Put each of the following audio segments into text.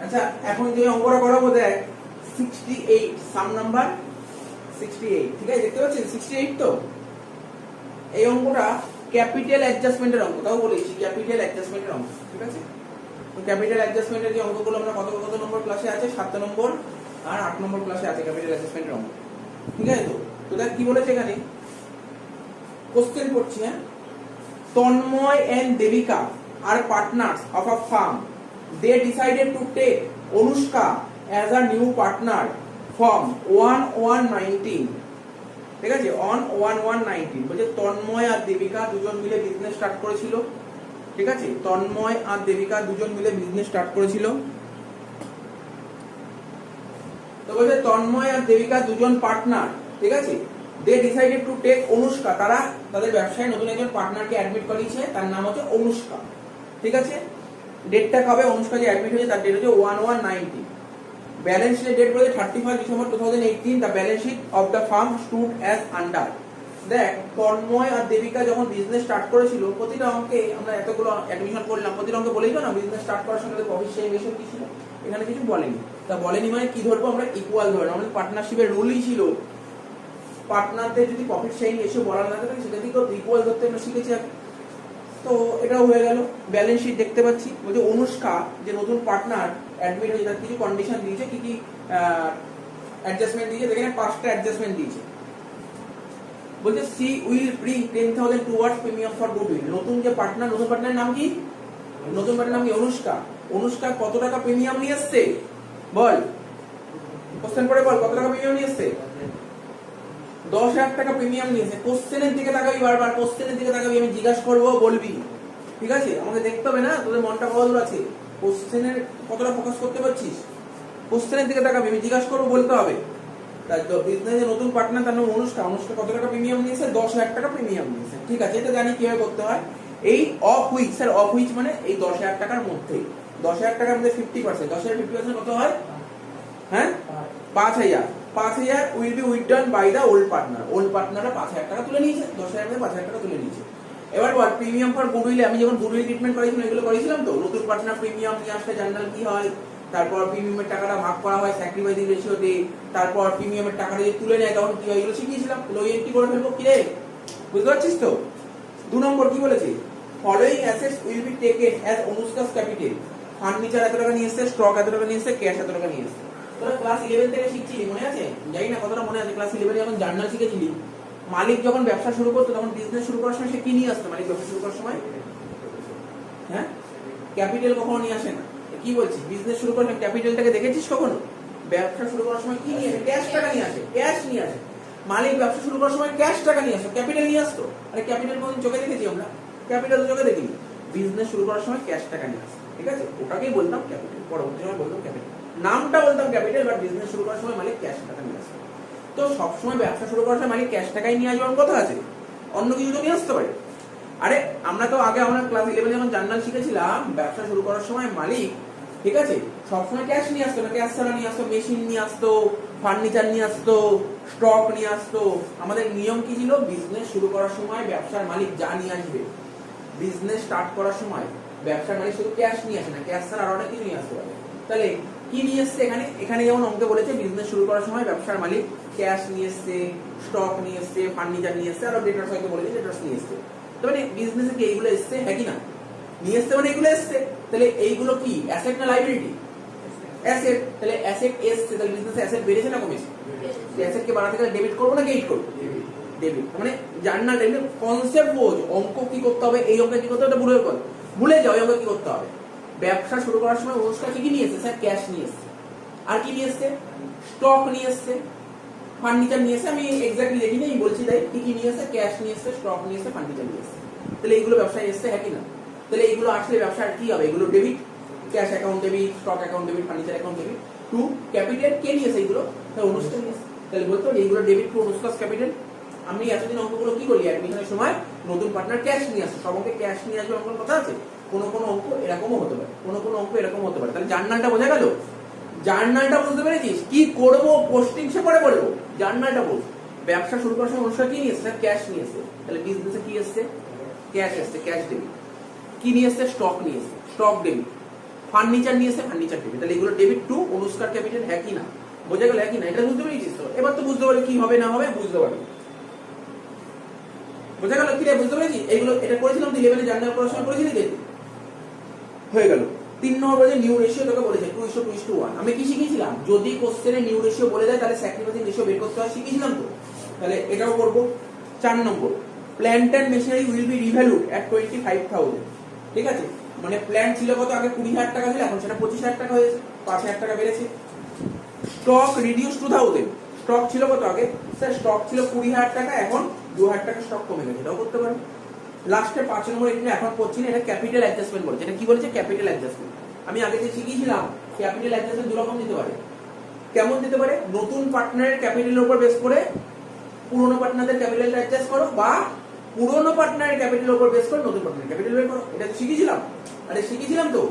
আচ্ছা এখন যে অঙ্কটা করাবো দেখ 68 সাম নাম্বার 68 ঠিক আছে দেখতে পাচ্ছেন 68 তো এই অঙ্কটা ক্যাপিটাল অ্যাডজাস্টমেন্টের অঙ্ক তাও বলেছি ক্যাপিটাল অ্যাডজাস্টমেন্টের অঙ্ক ঠিক আছে তো ক্যাপিটাল অ্যাডজাস্টমেন্টের যে অঙ্কগুলো আমরা কত নম্বর ক্লাসে আছে 7 নম্বর আর 8 নম্বর ক্লাসে আছে ক্যাপিটাল অ্যাডজাস্টমেন্টের অঙ্ক ঠিক আছে তো দেখ কি বলেছে এখানে কোশ্চেন পড়ছি হ্যাঁ Tanmoy and Debika are partners of a firm they decided to take Anushka as a new partner from 1/1/19 ঠিক আছে on 1/1/19 বলছে তন্ময় আর দেবিকা দুজন মিলে বিজনেস স্টার্ট করেছিল ঠিক আছে তন্ময় আর দেবিকা দুজন মিলে বিজনেস স্টার্ট করেছিল তো বলছে তন্ময় আর দেবিকা দুজন পার্টনার ঠিক আছে they decided to take Anushka তারা তাদের ব্যবসায় নতুন একজন পার্টনারকে অ্যাডমিট করিয়েছে তার নাম হচ্ছে অনুষ্কা ঠিক আছে ডেটটা কবে অনুষ্কা যে অ্যাডমিট হয়েছে তার ডেট হচ্ছে 1/1/19 ব্যালেন্স শিটের ডেট বলে 31 December 2018 the balance sheet of the firm stood as under দেখ তন্ময় আর দেবিকা যখন বিজনেস স্টার্ট করেছিল প্রতিটা অঙ্কে আমরা এতগুলো অ্যাডমিশন করলাম প্রতিটা অঙ্কে বলেই না বিজনেস স্টার্ট করার সঙ্গে প্রফিট শেয়ারিং রেশিও কি ছিল এখানে কিছু বলেনি তা বলেনি মানে কি ধরবো আমরা ইকুয়াল ধরবো আমাদের পার্টনারশিপের রুলই ছিল পার্টনারদের যদি প্রফিট শেয়ারিং রেশিও বলা না থাকে সেটা থেকে ইকুয়াল ধরতে আমরা শিখেছি তো এটাও হয়ে গেল ব্যালেন্স শিট দেখতে পাচ্ছি বলছে অনুষ্কা যে নতুন পার্টনার অ্যাডমিট হয়েছে তার কিছু কন্ডিশন দিয়েছে কি কি অ্যাডজাস্টমেন্ট দিয়েছে এখানে 5টা অ্যাডজাস্টমেন্ট দিয়েছে বলছে she will bring 10,000 towards premium for goodwill নতুন পার্টনারের নাম কি অনুষ্কা অনুষ্কা কত টাকা প্রিমিয়াম নিয়ে আসছে বল কোশ্চেন পড়ে বল কত টাকা প্রিমিয়াম নিয়ে আসছে 10,000 টাকা প্রিমিয়াম নিয়েছে কোশ্চেনের দিকে তাকাবি বারবার কোশ্চেনের দিকে তাকাবি আমি জিজ্ঞাসা করব বলবি ঠিক আছে আমাকে দেখতে হবে না তোদের মনটা কতদূর আছে কোশ্চেনের কতটা ফোকাস করতে পারছিস কোশ্চেনের দিকে তাকাবি আমি জিজ্ঞাসা করব বলতে হবে তাই তো বিজনেসে নতুন পার্টনার তার নাম অনুষ্কা কত টাকা প্রিমিয়াম নিয়েছে 10,000 টাকা প্রিমিয়াম নিয়েছে ঠিক আছে এটা জানি কিভাবে করতে হয় এই অফ হুইচ মানে এই 10,000 টাকার মধ্যে 10,000 টাকার মধ্যে 50% 10,000 50% কত হয় হ্যাঁ 5,000 will be withdrawn by the old partner পার্টনাররা 5,000 টাকা তুলে নিয়েছে 10,000 মধ্যে 5,000 টাকা তুলে নিয়েছে এবার বল প্রিমিয়াম ফর গুডউইল আমি যখন গুডউইল ট্রিটমেন্ট করেছিলাম এগুলো করেছিলাম তো নতুন পার্টনার প্রিমিয়াম নিয়ে আসলে জার্নাল কি হয় তারপর প্রিমিয়ামের টাকাটা ভাগ করা হয় স্যাক্রিফাইসিং রেশিও দিয়ে তারপর প্রিমিয়ামের টাকাটা যদি তুলে নেয় তখন কি হয় এগুলো শিখিয়েছিলাম লো এন্ট্রি করে ফেলবো কি রে বুঝতে পারছিস তো 2 নম্বর কি বলেছে following assets will be taken as Anushka's capital furniture এত টাকা নিয়ে এসেছে স্টক এত টাকা নিয়ে এসেছে ক্যাশ এত টাকা নিয়ে এসেছে তোরা ক্লাস 11 থেকে শিখছিলি মনে আছে জানি না কতটা মনে আছে ক্লাস 11 যখন জার্নাল শিখেছিলি মালিক যখন ব্যবসা শুরু করতো তখন বিজনেস শুরু করার সময় সে কি নিয়ে আসতো মালিক ব্যবসা শুরু করার সময় হ্যাঁ ক্যাপিটাল কখনো নিয়ে আসে না কি বলছিস বিজনেস শুরু করার সময় ক্যাপিটালটাকে দেখেছিস কখনো ব্যবসা শুরু করার সময় কি নিয়ে আসে ক্যাশ টাকা নিয়ে আসে ক্যাশ নিয়ে আসে মালিক ব্যবসা শুরু করার সময় ক্যাশ টাকা নিয়ে আসতো ক্যাপিটাল নিয়ে আসতো আরে ক্যাপিটাল কোনদিন চোখে দেখেছি আমরা ক্যাপিটাল চোখে দেখিনি বিজনেস শুরু করার সময় ক্যাশ টাকা নিয়ে আসে ঠিক আছে ওটাকেই বলতাম ক্যাপিটাল পরবর্তী সময় বলতাম ক্যাপিটাল নামটা বলতাম ক্যাপিটাল বাট বিজনেস শুরু করার সময় মালিক ক্যাশ টাকা নিয়ে আসে তো সবসময় ব্যবসা শুরু করার সময় মালিক ক্যাশ টাকাই নিয়ে আসবার কথা আছে অন্য কিছু তো নিয়ে আসতে পারে আরে আমরা তো আগে আমরা ক্লাস 11 যখন জার্নাল শিখেছিলাম ব্যবসা শুরু করার সময় মালিক ঠিক আছে সবসময় ক্যাশ নিয়ে আসতো না ক্যাশ ছাড়া নিয়ে আসতো মেশিন নিয়ে আসতো ফার্নিচার নিয়ে আসতো স্টক নিয়ে আসতো আমাদের নিয়ম কি ছিল বিজনেস শুরু করার সময় ব্যবসার মালিক যা নিয়ে আসবে বিজনেস স্টার্ট করার সময় ব্যবসার মালিক শুধু ক্যাশ নিয়ে আসে না ক্যাশ ছাড়া আরো অনেক কিছু নিয়ে আসতে পারে তাহলে কি নিয়ে এসছে এখানে যেমন অঙ্কে বলেছে বিজনেস শুরু করার সময় ব্যবসার মালিক ক্যাশ নিয়ে এসছে স্টক নিয়ে এসছে ফার্নিচার নিয়ে এসছে আরো ডেটার্স হয়তো বলেছে ডেটার্স নিয়ে এসছে মানে বিজনেসে কি এইগুলো এসছে হ্যাঁ কি না নিয়ে এসছে মানে এগুলো এসছে তাহলে এইগুলো কি অ্যাসেট না লাইবিলিটি অ্যাসেট তাহলে অ্যাসেট এসছে তাহলে বিজনেসে অ্যাসেট বেড়েছে না কমেছে অ্যাসেট কে বাড়াতে গেলে ডেবিট করবো না ক্রেডিট করবো ডেবিট মানে জার্নাল কনসেপ্ট বোঝ অঙ্ক কি করতে হবে এই অঙ্কে কি করতে হবে ভুলে যাও এই অঙ্ক কি করতে হবে ব্যবসা শুরু করার সময় অনুষ্কা কি নিয়ে এসেছে স্যার ক্যাশ নিয়ে এসেছে আর কি নিয়ে এসেছে স্টক নিয়ে এসেছে ফার্নিচার নিয়ে এসেছে আমি এক্স্যাক্টলি দেখিনি আমি বলছি তাই কি নিয়ে এসেছে ক্যাশ নিয়ে এসেছে স্টক নিয়ে এসেছে ফার্নিচার নিয়ে এসেছে তাহলে এইগুলো ব্যবসায় এসেছে হ্যাঁ কি না তাহলে এইগুলো আসলে ব্যবসার কি হবে এগুলো debit cash account debit stock account debit furniture account debit to capital কে নিয়ে এসেছে এইগুলো তাহলে অনুষ্কা নিয়ে এসেছে তাহলে বলতো এইগুলো ডেবিট টু অনুষ্কাস ক্যাপিটাল আমি এতদিন অঙ্কগুলো কি করি অ্যাডমিশনের সময় নতুন পার্টনার ক্যাশ নিয়ে আসে সব অঙ্কে ক্যাশ নিয়ে আসবে অঙ্কের কথা আছে কোনো অঙ্ক এরকমও হতে পারে কোনো অঙ্ক এরকম হতে পারে তাহলে জার্নালটা বোঝা গেল জার্নালটা বুঝতে পেরেছিস কি করব পোস্টিং সে পরে বলবো জার্নালটা বল ব্যবসা শুরু করার সময় অনুষ্কা কি নিয়ে এসেছে ক্যাশ নিয়ে এসেছে তাহলে বিজনেসে কি এসেছে ক্যাশ এসেছে ক্যাশ ডেবিট কি নিয়ে এসেছে স্টক নিয়ে এসেছে স্টক ডেবিট ফার্নিচার নিয়ে এসে ফার্নিচার ডেবিট, তাহলে এগুলো ডেবিট টু অনুষ্কার ক্যাপিটাল, হ্যাঁ কি না? বোঝা গেল হ্যাঁ কি না? এটা বুঝতে পেরেছিস তো? এবার তো বুঝতে পারবি কি হবে না হবে, বুঝতে পারবি। বোঝা গেল কি রে? বুঝতে পেরেছি? এইগুলো এটা করেছিলাম তুই 11 এ জার্নাল পড়াশোনা করেছিলি দেখি হয়ে গেল। 3 নম্বর যে নিউ রেশিও তোকে বলেছে 2:2:1, আমি কি শিখিয়েছিলাম? যদি কোশ্চেনে নিউ রেশিও বলে দেয় তাহলে স্যাক্রিফাইসিং রেশিও বের করতে হয়, শিখিয়েছিলাম তো। তাহলে এটাও করব। 4 নম্বর, plant and machinery will be revalued at 25,000। ঠিক আছে, মানে প্ল্যান্ট ছিল কত আগে? 20,000 টাকা ছিল, এখন সেটা 25,000 টাকা হয়েছে, 5,000 টাকা বেড়েছে। স্টক রিডিউস টু 1000, স্টক ছিল কত আগে? স্যার স্টক ছিল 20,000 টাকা, এখন 2,000 টাকা স্টক কমে গেছে, এটাও করতে পারেন। লাস্টে 5 নম্বর, এটা এখন করছি না, এটা ক্যাপিটাল অ্যাডজাস্টমেন্ট বলেছে। এটা কি বলেছে? Capital adjustment. আমি আগে যে শিখিয়েছিলাম ক্যাপিটাল অ্যাডজাস্টমেন্ট দু রকম দিতে পারে। কেমন দিতে পারে? নতুন পার্টনারের ক্যাপিটালের উপর বেস করে পুরনো পার্টনারদের ক্যাপিটালটা অ্যাডজাস্ট করো, বা পুরনো পার্টনারের ক্যাপিটালের উপর বেস করে নতুন পার্টনারের ক্যাপিটাল বের করো। এটা তো শিখিয়েছিলাম। আরে শিখিয়েছিলাম তো,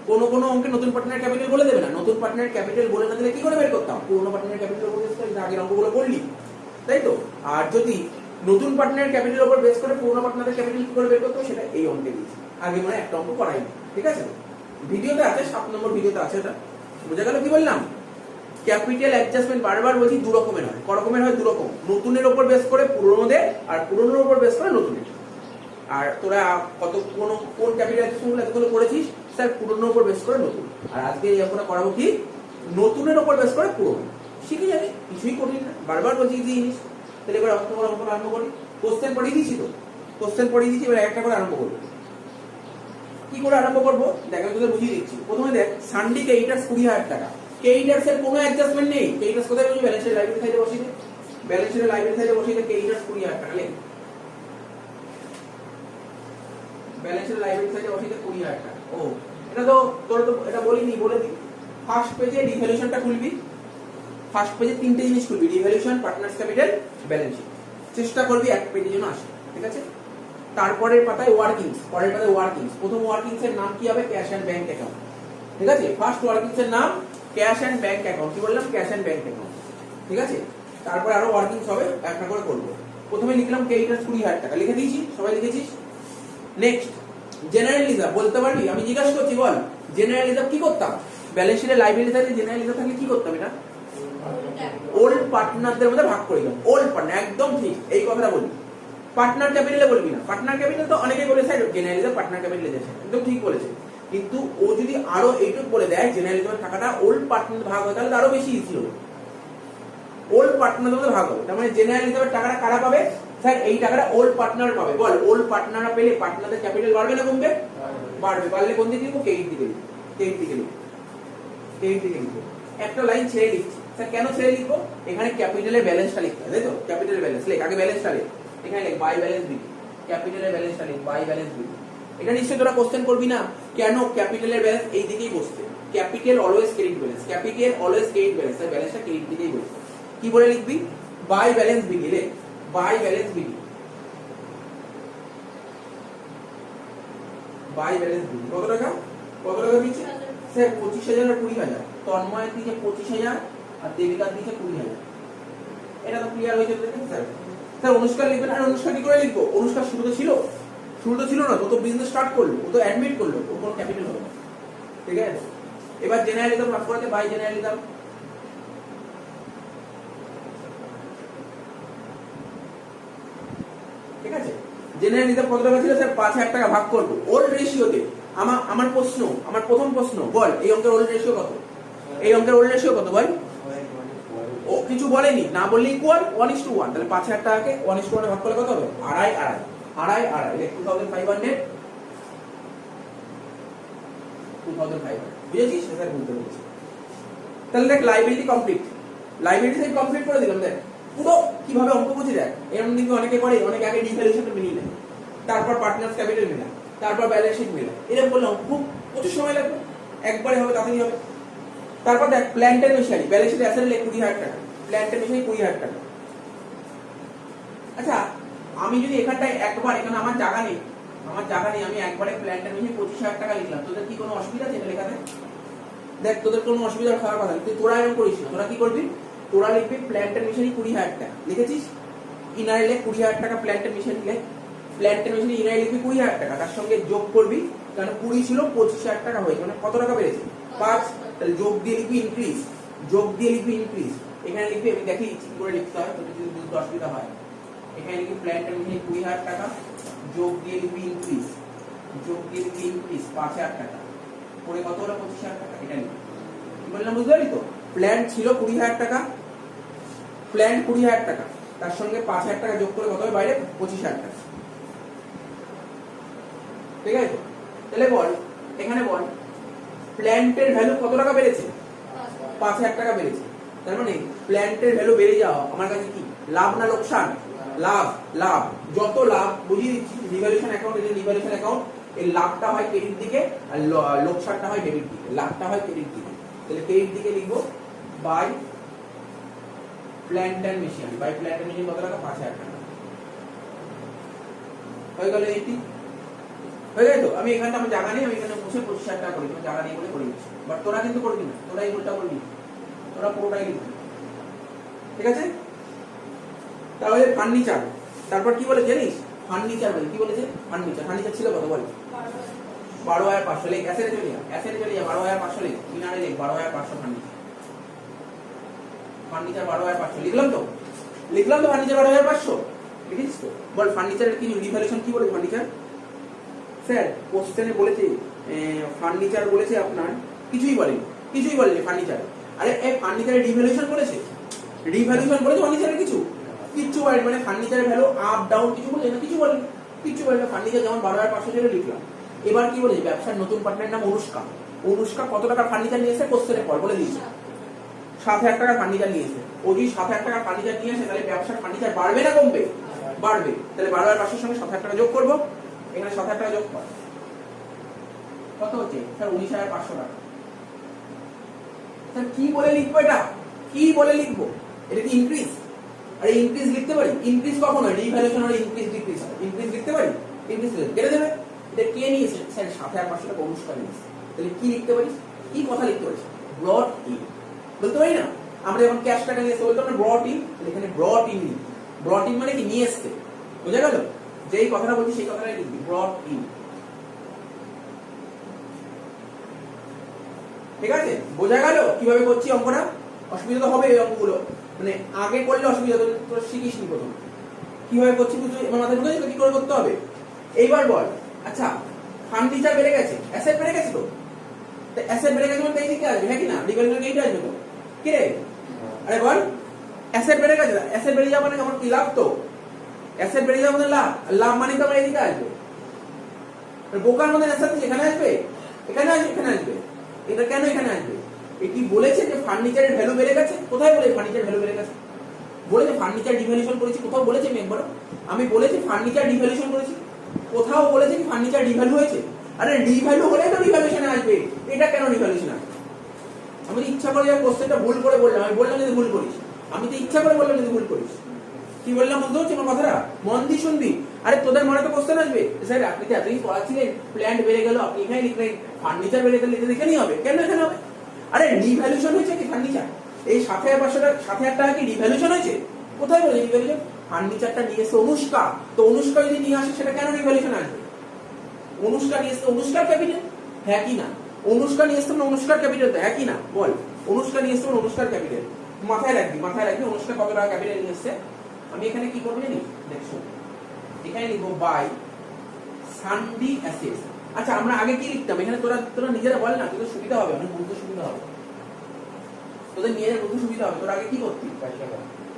কোনো অঙ্কে নতুন পার্টনার ক্যাপিটাল বলে দেবে না। নতুন পার্টনার ক্যাপিটাল বলে না দিলে কি করে বের করতাম? পুরনো পার্টনার ক্যাপিটাল উপর বেস করে আগের অঙ্কগুলো বললি, তাই তো? আর যদি নতুন পার্টনার ক্যাপিটালের উপর বেস করে পুরনো পার্টনারের ক্যাপিটাল কি করে বের করতে হবে সেটা এই অঙ্কে দিয়েছি। আগে মানে একটা অঙ্ক করাইনি, ঠিক আছে? ভিডিওতে আছে, 7 নম্বর ভিডিওতে আছে এটা। বোঝা গেল কি বললাম? ক্যাপিটাল অ্যাডজাস্টমেন্ট বারবার বলছি দু রকমের হয়। ক রকমের হয়? দু রকম। নতুনের উপর বেস করে পুরনোদের, আর পুরনোর উপর বেস করে নতুনের। আর তোরা কোন ক্যাপিটাল অ্যাডজাস্টমেন্ট এতগুলো করেছিস? স্যার পুরনোর উপর বেস করে নতুন। আর আজকে আমরা করাবো কি? নতুনের উপর বেস করে পুরনো। শিখে যাবে, কিছুই কঠিন না। বারবার বলছি কি জিনিস। তাহলে এবার অঙ্ক আরম্ভ করি। কোশ্চেন পড়িয়ে দিয়েছি তো, কোশ্চেন পড়িয়ে দিয়েছি, এবার একটা করে আরম্ভ করবো। কি করে আরম্ভ করবো দেখ, আমি তোদের বুঝিয়ে দিচ্ছি। প্রথমে দেখ, সানডে কেইটার্স 20,000 টাকা। কেইটার্স এর কোনো অ্যাডজাস্টমেন্ট নেই। কেইটার্স কোথায় বলছি? ব্যালেন্স শিটের লাইব্রেরি সাইডে বসিয়ে দে। ব্যালেন্স শিটের লাইব্রেরি সাইডে বসিয়ে দে কেইটার্স 20,000 টাকা লেখ। ব্যালেন্স শিটের লাইব্রেরি সাইডে বসিয়ে দে 20,000 টাকা। ও এটা তো তোর তো এটা বলিনি, বলে দি। ফার্স্ট পেজে রিভ্যালুয়েশনটা খুলবি। ফার্স্ট পেজে 3টে জিনিস খুলবি: revaluation, partners capital, balance sheet. চেষ্টা করবি এক পেজের জন্য আসে, ঠিক আছে? তারপরের পাতায় ওয়ার্কিংস, পরের পাতায় ওয়ার্কিংস। প্রথম ওয়ার্কিংস এর নাম কি হবে? ক্যাশ এন্ড ব্যাংক অ্যাকাউন্ট, ঠিক আছে? ফার্স্ট ওয়ার্কিংস এর নাম ক্যাশ এন্ড ব্যাংক অ্যাকাউন্ট। কি বললাম? ক্যাশ এন্ড ব্যাংক অ্যাকাউন্ট, ঠিক আছে? তারপর আরো ওয়ার্কিংস হবে, একটা করে করব। প্রথমে লিখলাম ক্রেডিটার্স 20,000 টাকা, লিখে দিয়েছি, সবাই লিখেছিস? Next, general reserve. বলতে পারবি? আমি জিজ্ঞাসা করছি, বল। জেনারেল রিজার্ভ কি করতাম? ব্যালেন্স শিটের লাইব্রেরি থেকে জেনারেল রিজার্ভ থাকলে কি করতাম? এটা ওল্ড পার্টনারদের মধ্যে ভাগ করে দিলাম। ওল্ড পার্টনার, একদম ঠিক, এই কথাটা বলি। পার্টনার ক্যাপিটালে বলবি না। পার্টনার ক্যাপিটাল তো অনেকেই বলে স্যার জেনারেল রিজার্ভ পার্টনার ক্যাপিটালে যাচ্ছে, একদম ঠিক বলেছে। কিন্তু ও যদি আরো এইটুকু বলে দেয় জেনারেল রিজার্ভের টাকাটা ওল্ড পার্টনার ভাগ হয়, তাহলে আরো বেশি ইজি হবে। ওল্ড পার্টনারদের মধ্যে ভাগ হবে, তার মানে জেনারেল রিজার্ভের টাকাটা কারা পাবে? স্যার এই টাকাটা ওল্ড পার্টনার পাবে। বল, ওল্ড পার্টনাররা পেলে পার্টনারদের ক্যাপিটাল বাড়বে না কমবে? বাড়বে। বাড়লে কোন দিকে লিখবো? কেইট দিকে লিখবো। কেইট দিকে লিখবো। কেইট দিকে লিখবো। একটা লাইন ছেড়ে লিখছি। স্যার কেন ছেড়ে লিখবো? এখানে ক্যাপিটালের ব্যালেন্সটা লিখতে হবে, তাই তো? ক্যাপিটালের ব্যালেন্স লেখ, আগে ব্যালেন্সটা লেখ। এখানে লেখ বাই ব্যালেন্স বিল। ক্যাপিটালের ব্যালেন্সটা লেখ বাই ব্যালেন্স বিল। এটা নিশ্চয়ই তোরা কোশ্চেন করবি না, কেন ক্যাপিটালের ব্যালেন্স এই দিকেই বসছে? Capital always credit balance, capital always credit balance, তাই ব্যালেন্সটা ক্রেডিট দিকেই বসছে। কি বলে লিখবি? By balance bill. লেখ by balance bill. By balance bill কত টাকা? কত টাকা দিচ্ছে? স্যার 25,000 আর 20,000। তন্ময়ের দিকে 25,000 আর দেবিকার দিকে 20,000। এটা তো ক্লিয়ার হয়েছে দেখেন স্যার। স্যার অনুষ্কা লিখবেন। আর অনুষ্কা কি করে লিখবো? অনুষ্কা শুরু তো ছিল না, ও তো বিজনেস স্টার্ট করলো, ও তো অ্যাডমিট করলো, ও কোনো ক্যাপিটাল হবে না, ঠিক আছে? এবার জেনারেল রিজার্ভ ভাগ করতে বাই জেনারেল রিজার্ভ। ঠিক আছে? জেনারেল রিজার্ভ কত টাকা ছিল? স্যার 5,000 টাকা। ভাগ করবো ওল্ড রেশিওতে। আমার প্রথম প্রশ্ন, বল এই অঙ্কের ওল্ড রেশিও কত? এই অঙ্কের ওল্ড রেশিও কত বল? ও কিছু বলেনি, না বললে ইকুয়াল 1:1। তাহলে 5,000 টাকাকে 1:1 ভাগ করলে কত হবে? আড়াই। 2,500। বুঝেছিস? স্যার বুঝতে পেরেছি। তাহলে দেখ liability complete. Liability side complete করে দিলাম। দেখ পুরো কিভাবে অঙ্ক বুঝে দেখ। এরকম দিকে অনেকে করে, অনেকে আগে রিভ্যালুয়েশনটা মিলিয়ে নেয়, তারপর পার্টনার্স ক্যাপিটাল মেলা, তারপর ব্যালেন্স শিট মেলা। এরকম বললাম খুব প্রচুর সময় লাগবে, একবারে হবে, তাড়াতাড়ি হবে। তারপর দেখ প্ল্যান্ট এন্ড মেশিনারি, ব্যালেন্স শিটে অ্যাসেট লেখ 20,000 টাকা, প্ল্যান্ট এন্ড মেশিনারি 20,000 টাকা। আচ্ছা আমি যদি এখানটায় একবার, এখানে আমার জায়গা নেই, আমি একবারে প্ল্যান্ট এন্ড মেশিনারি 25,000 টাকা লিখলাম, তোদের কি কোনো অসুবিধা আছে এটা লেখাতে? দেখ তোদের কোনো অসুবিধার খারাপ কথা নেই, তোরা এরকম করিস না। তোরা কি করবি? তোরা লিখবি প্ল্যান্ট এন্ড মেশিনারি 20,000 টাকা, লিখেছিস? ইনারে লেখ 20,000 টাকা প্ল্যান্ট এন্ড মেশিনারি লেখ। প্ল্যান্ট এন্ড মেশিনারি ইনারে লিখবি 20,000 টাকা, তার সঙ্গে যোগ করবি কারণ 20 ছিল 25,000 টাকা হয়েছে, মানে কত টাকা বেড়েছে? 5। তাহলে যোগ দিয়ে লিখবি ইনক্রিজ, যোগ দিয়ে লিখবি ইনক্রিজ। এখানে লিখবি, আমি দেখি কি করে লিখতে হয়, তোর যদি বুঝতে অসুবিধা হয়। এখানে লিখবি প্ল্যান্ট মেশিনারি 20,000 টাকা, যোগ দিয়ে লিখবি ইনক্রিজ, যোগ দিয়ে লিখবি ইনক্রিজ 5,000 টাকা, পরে কত হলো? 25,000 টাকা। এটা লিখবি, কি বললাম বুঝতে পারলি তো? প্ল্যান্ট ছিল 20,000 টাকা, প্ল্যান্ট 20,000 টাকা, তার সঙ্গে 5,000 টাকা যোগ করে কত হবে বাইরে? 25,000 টাকা। ঠিক আছে? তাহলে বল, এখানে বল প্ল্যান্টের ভ্যালু কত টাকা বেড়েছে? 5,000 টাকা বেড়েছে। তার মানে প্ল্যান্টের ভ্যালু বেড়ে যাওয়া আমার কাছে কি লাভ না লোকসান? লাভ। লাভ, যত লাভ বুঝিয়ে দিচ্ছি, রিভ্যালুয়েশন অ্যাকাউন্ট, এটা রিভ্যালুয়েশন অ্যাকাউন্ট, এর লাভটা হয় ক্রেডিট দিকে আর লোকসানটা হয় ডেবিট দিকে। লাভটা হয় ক্রেডিট দিকে, তাহলে ক্রেডিট দিকে লিখবো by plant and machinery, by plant and machinery কত টাকা? 5,000 টাকা। হয়ে গেল এইটি, হয়ে গেল তো? আমি এখানটা আমার জায়গা নেই, আমি এখানে বসে 25,000 টাকা করি, জায়গা নেই বলে করে দিচ্ছি। বাট তোরা কিন্তু করবি না, তোরা এই গোলটা করবি, তোরা পুরোটাই লিখবি। ঠিক আছে? তাহলে ফার্নিচার, তারপর কি বলে জানিস? ফার্নিচার বলে কি বলেছে? ফার্নিচার, ফার্নিচার ছিল কত বল? 12,500। লেখ অ্যাসেটে চলে যা, অ্যাসেটে চলে যা, 12,500 লেখ, কিনারে লেখ 12,500 ফার্নিচার। ফার্নিচার 12,500 লিখলাম তো? লিখলাম তো ফার্নিচার 12,500, লিখিস তো? বল ফার্নিচারের কি রিভ্যালুয়েশন কি বলে? ফার্নিচার স্যার কোশ্চেনে বলেছে ফার্নিচার বলেছে আপনার, কিছুই বলেনি, কিছুই বলেনি ফার্নিচার। আরে এই ফার্নিচারের রিভ্যালুয়েশন বলেছে? রিভ্যালুয়েশন বলেছে ফার্নিচারের? কিচ্ছু বলেনি। মানে ফার্নিচারের ভ্যালু আপ ডাউন কিছু বলেছে না? কিছু বলেনি, কিচ্ছু বলেনি। ফার্নিচার যেমন 12,500 ছিল লিখলাম। এবার কি বলেছে? ব্যবসার নতুন পার্টনারের নাম অনুষ্কা। অনুষ্কা কত টাকা ফার্নিচার নিয়ে এসে কোশ্চেনের পর বলে দিয়েছে 7,000 টাকা ফার্নিচার নিয়ে এসে। ও যদি 7,000 টাকা ফার্নিচার নিয়ে আসে তাহলে ব্যবসার ফার্নিচার বাড়বে না কমবে? বাড়বে। তাহলে 12,500 সঙ্গে 7,000 টাকা যোগ করবো, এখানে 7,000 টাকা যোগ কর, কত হচ্ছে স্যার? 19,500 টাকা। স্যার কি বলে লিখবো এটা? কি বলে লিখবো? এটা কি ইনক্রিজ? আরে ইনক্রিজ লিখতে পারি? ইনক্রিজ কখন হয়? রিভ্যালুয়েশন হলে ইনক্রিজ ডিক্রিজ হয়। ইনক্রিজ লিখতে পারি? ইনক্রিজ কেটে দেবে। এটা কে নিয়েছে? স্যার 7,500 টাকা অনুষ্কা নিয়েছে। তাহলে কি লিখতে পারিস? কি কথা লিখতে পারিস? ব্রট ইন বলতে পারি না? আমরা যখন ক্যাশ টাকা নিয়ে এসে বলতাম না ব্রট ইন, এখানে ব্রট ইন। ব্রট ইন মানে কি? নিয়ে এসছে। বোঝা গেল? যেই কথাটা বলছি সেই কথাটাই লিখবি, ব্রট ইন। ঠিক আছে? বোঝা গেল কিভাবে করছি অঙ্কটা? অসুবিধা তো হবে এই অঙ্কগুলো, মানে আগে করলে অসুবিধা, তোর শিখিস নি প্রথম কিভাবে করছি, বুঝলি? আমার মাথায় ঢুকেছে তো কি করে করতে হবে। এইবার বল, আচ্ছা ফার্নিচার বেড়ে গেছে, অ্যাসেট বেড়ে গেছে, তো অ্যাসেট বেড়ে গেছে মানে এইদিকে আসবে, হ্যাঁ কি না? রিভ্যালুয়েশন এইটা আসবে তো, কি রে? আরে বল, অ্যাসেট বেড়ে গেছে, অ্যাসেট বেড়ে যাওয়া মানে আমার কি লাভ? তো অ্যাসেট বেড়ে যাওয়া মানে লাভ, লাভ মানে তো আমার এইদিকে আসবে। বোকার মধ্যে অ্যাসেট এখানে আসবে, এখানে আসবে, এখানে আসবে। এটা কেন এখানে আসবে? এটি বলেছে যে ফার্নিচারের ভ্যালু বেড়ে গেছে। কোথায় বলে ফার্নিচার ভ্যালু বেড়ে গেছে? বলেছে ফার্নিচার ডিভ্যালুয়েশন করেছি? কোথাও বলেছে? আমি একবার আমি বলেছি ফার্নিচার ডিভ্যালুয়েশন করেছি? কোথাও বলেছে কি ফার্নিচার ডিভ্যালু হয়েছে? আরে ডিভ্যালু হলে তো রিভ্যালুয়েশনে আসবে, এটা কেন রিভ্যালুয়েশন আসবে? আমি তো ইচ্ছা করে কোশ্চেনটা ভুল করে বললাম, আমি বললাম যদি ভুল করিস, আমি তো ইচ্ছা করে বললাম যদি ভুল করিস। কি বললাম বুঝতে হচ্ছে আমার কথাটা? মন দিয়ে শুনবি। আরে তোদের মনে তো কোশ্চেন আসবে, স্যার আপনি তো এতদিন পড়াচ্ছিলেন প্ল্যান্ট বেড়ে গেল, আপনি এখানে লিখলেন ফার্নিচার বেড়ে গেলে, এটা এখানেই হবে, কেন এখানে হবে? আরে রিভ্যালুয়েশন হয়েছে কি ফার্নিচার? এই 7,500 টাকা, 7,000 টাকা কি রিভ্যালুয়েশন হয়েছে? কোথায় বলে রিভ্যালুয়েশন? ফার্নিচারটা নিয়ে এসে অনুষ্কা, তো অনুষ্কা যদি নিয়ে আসে সেটা কেন রিভ্যালুয়েশন আসবে? অনুষ্কা নিয়ে এসে অনুষ্কার ক্যাপিটাল, হ্যাঁ কি না? অনুষ্কা নিয়ে এসে অনুষ্কার ক্যাপিটাল, হ্যাঁ কি না? বল, অনুষ্কা নিয়ে এসে অনুষ্কার ক্যাপিটাল, মাথায় রাখবি, মাথায় রাখবি অনুষ্কা কত টাকা ক্যাপিটাল নিয়ে এসছে। আমি এখানে কি করবো জানিস? দেখছো এখানে লিখবো বাই সানডি অ্যাসেটস। আচ্ছা আমরা আগে কি লিখতাম? এখানে তোরা তোরা নিজেরা বল না, তোদের সুবিধা হবে, মানে বুঝতে সুবিধা হবে, তোদের নিজেদের বুঝতে সুবিধা হবে। তোরা আগে কি করতি?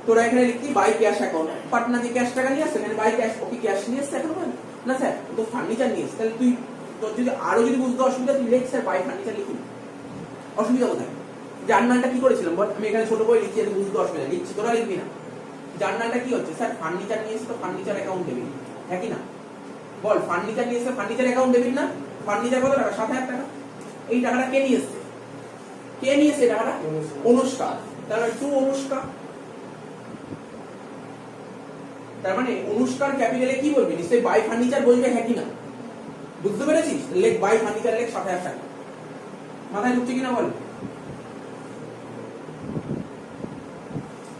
তোরা এখানে লিখতি বাই ক্যাশ অ্যাকাউন্ট, পার্টনার যে ক্যাশ টাকা নিয়ে আসছে এখানে বাই ক্যাশ, ও কি ক্যাশ নিয়ে আসছে এখন? না স্যার ও তো ফার্নিচার নিয়ে এসছে। তাহলে তুই তোর যদি আরো যদি বুঝতে অসুবিধা, তুই লিখ স্যার বাই ফার্নিচার লিখি, অসুবিধা কোথায়? জার্নালটা কি করেছিলাম বল? আমি এখানে ছোট বই লিখছি, বুঝতে অসুবিধা, লিখছি, তোরা লিখবি না। জার্নালটা কি হচ্ছে? স্যার ফার্নিচার নিয়ে এসে তো ফার্নিচার অ্যাকাউন্ট দেবেন, হ্যাঁ কি না? বল ফার্নিচার নিয়ে এসে ফার্নিচার অ্যাকাউন্ট দেবেন না? ফার্নিচার কত টাকা? 7,000 টাকা। এই টাকাটা কে নিয়ে এসছে? কে নিয়ে এসছে টাকাটা? অনুষ্কা। তাহলে টু অনুষ্কা, তার মানে অনুষ্কার ক্যাপিটালে কি বলবি? নিশ্চয়ই বাই ফার্নিচার বলবে, হ্যাঁ কি না? বুঝতে পেরেছিস? লেখ বাই ফার্নিচার, লেখ 7,000 টাকা। মাথায় ঢুকছে কিনা বল?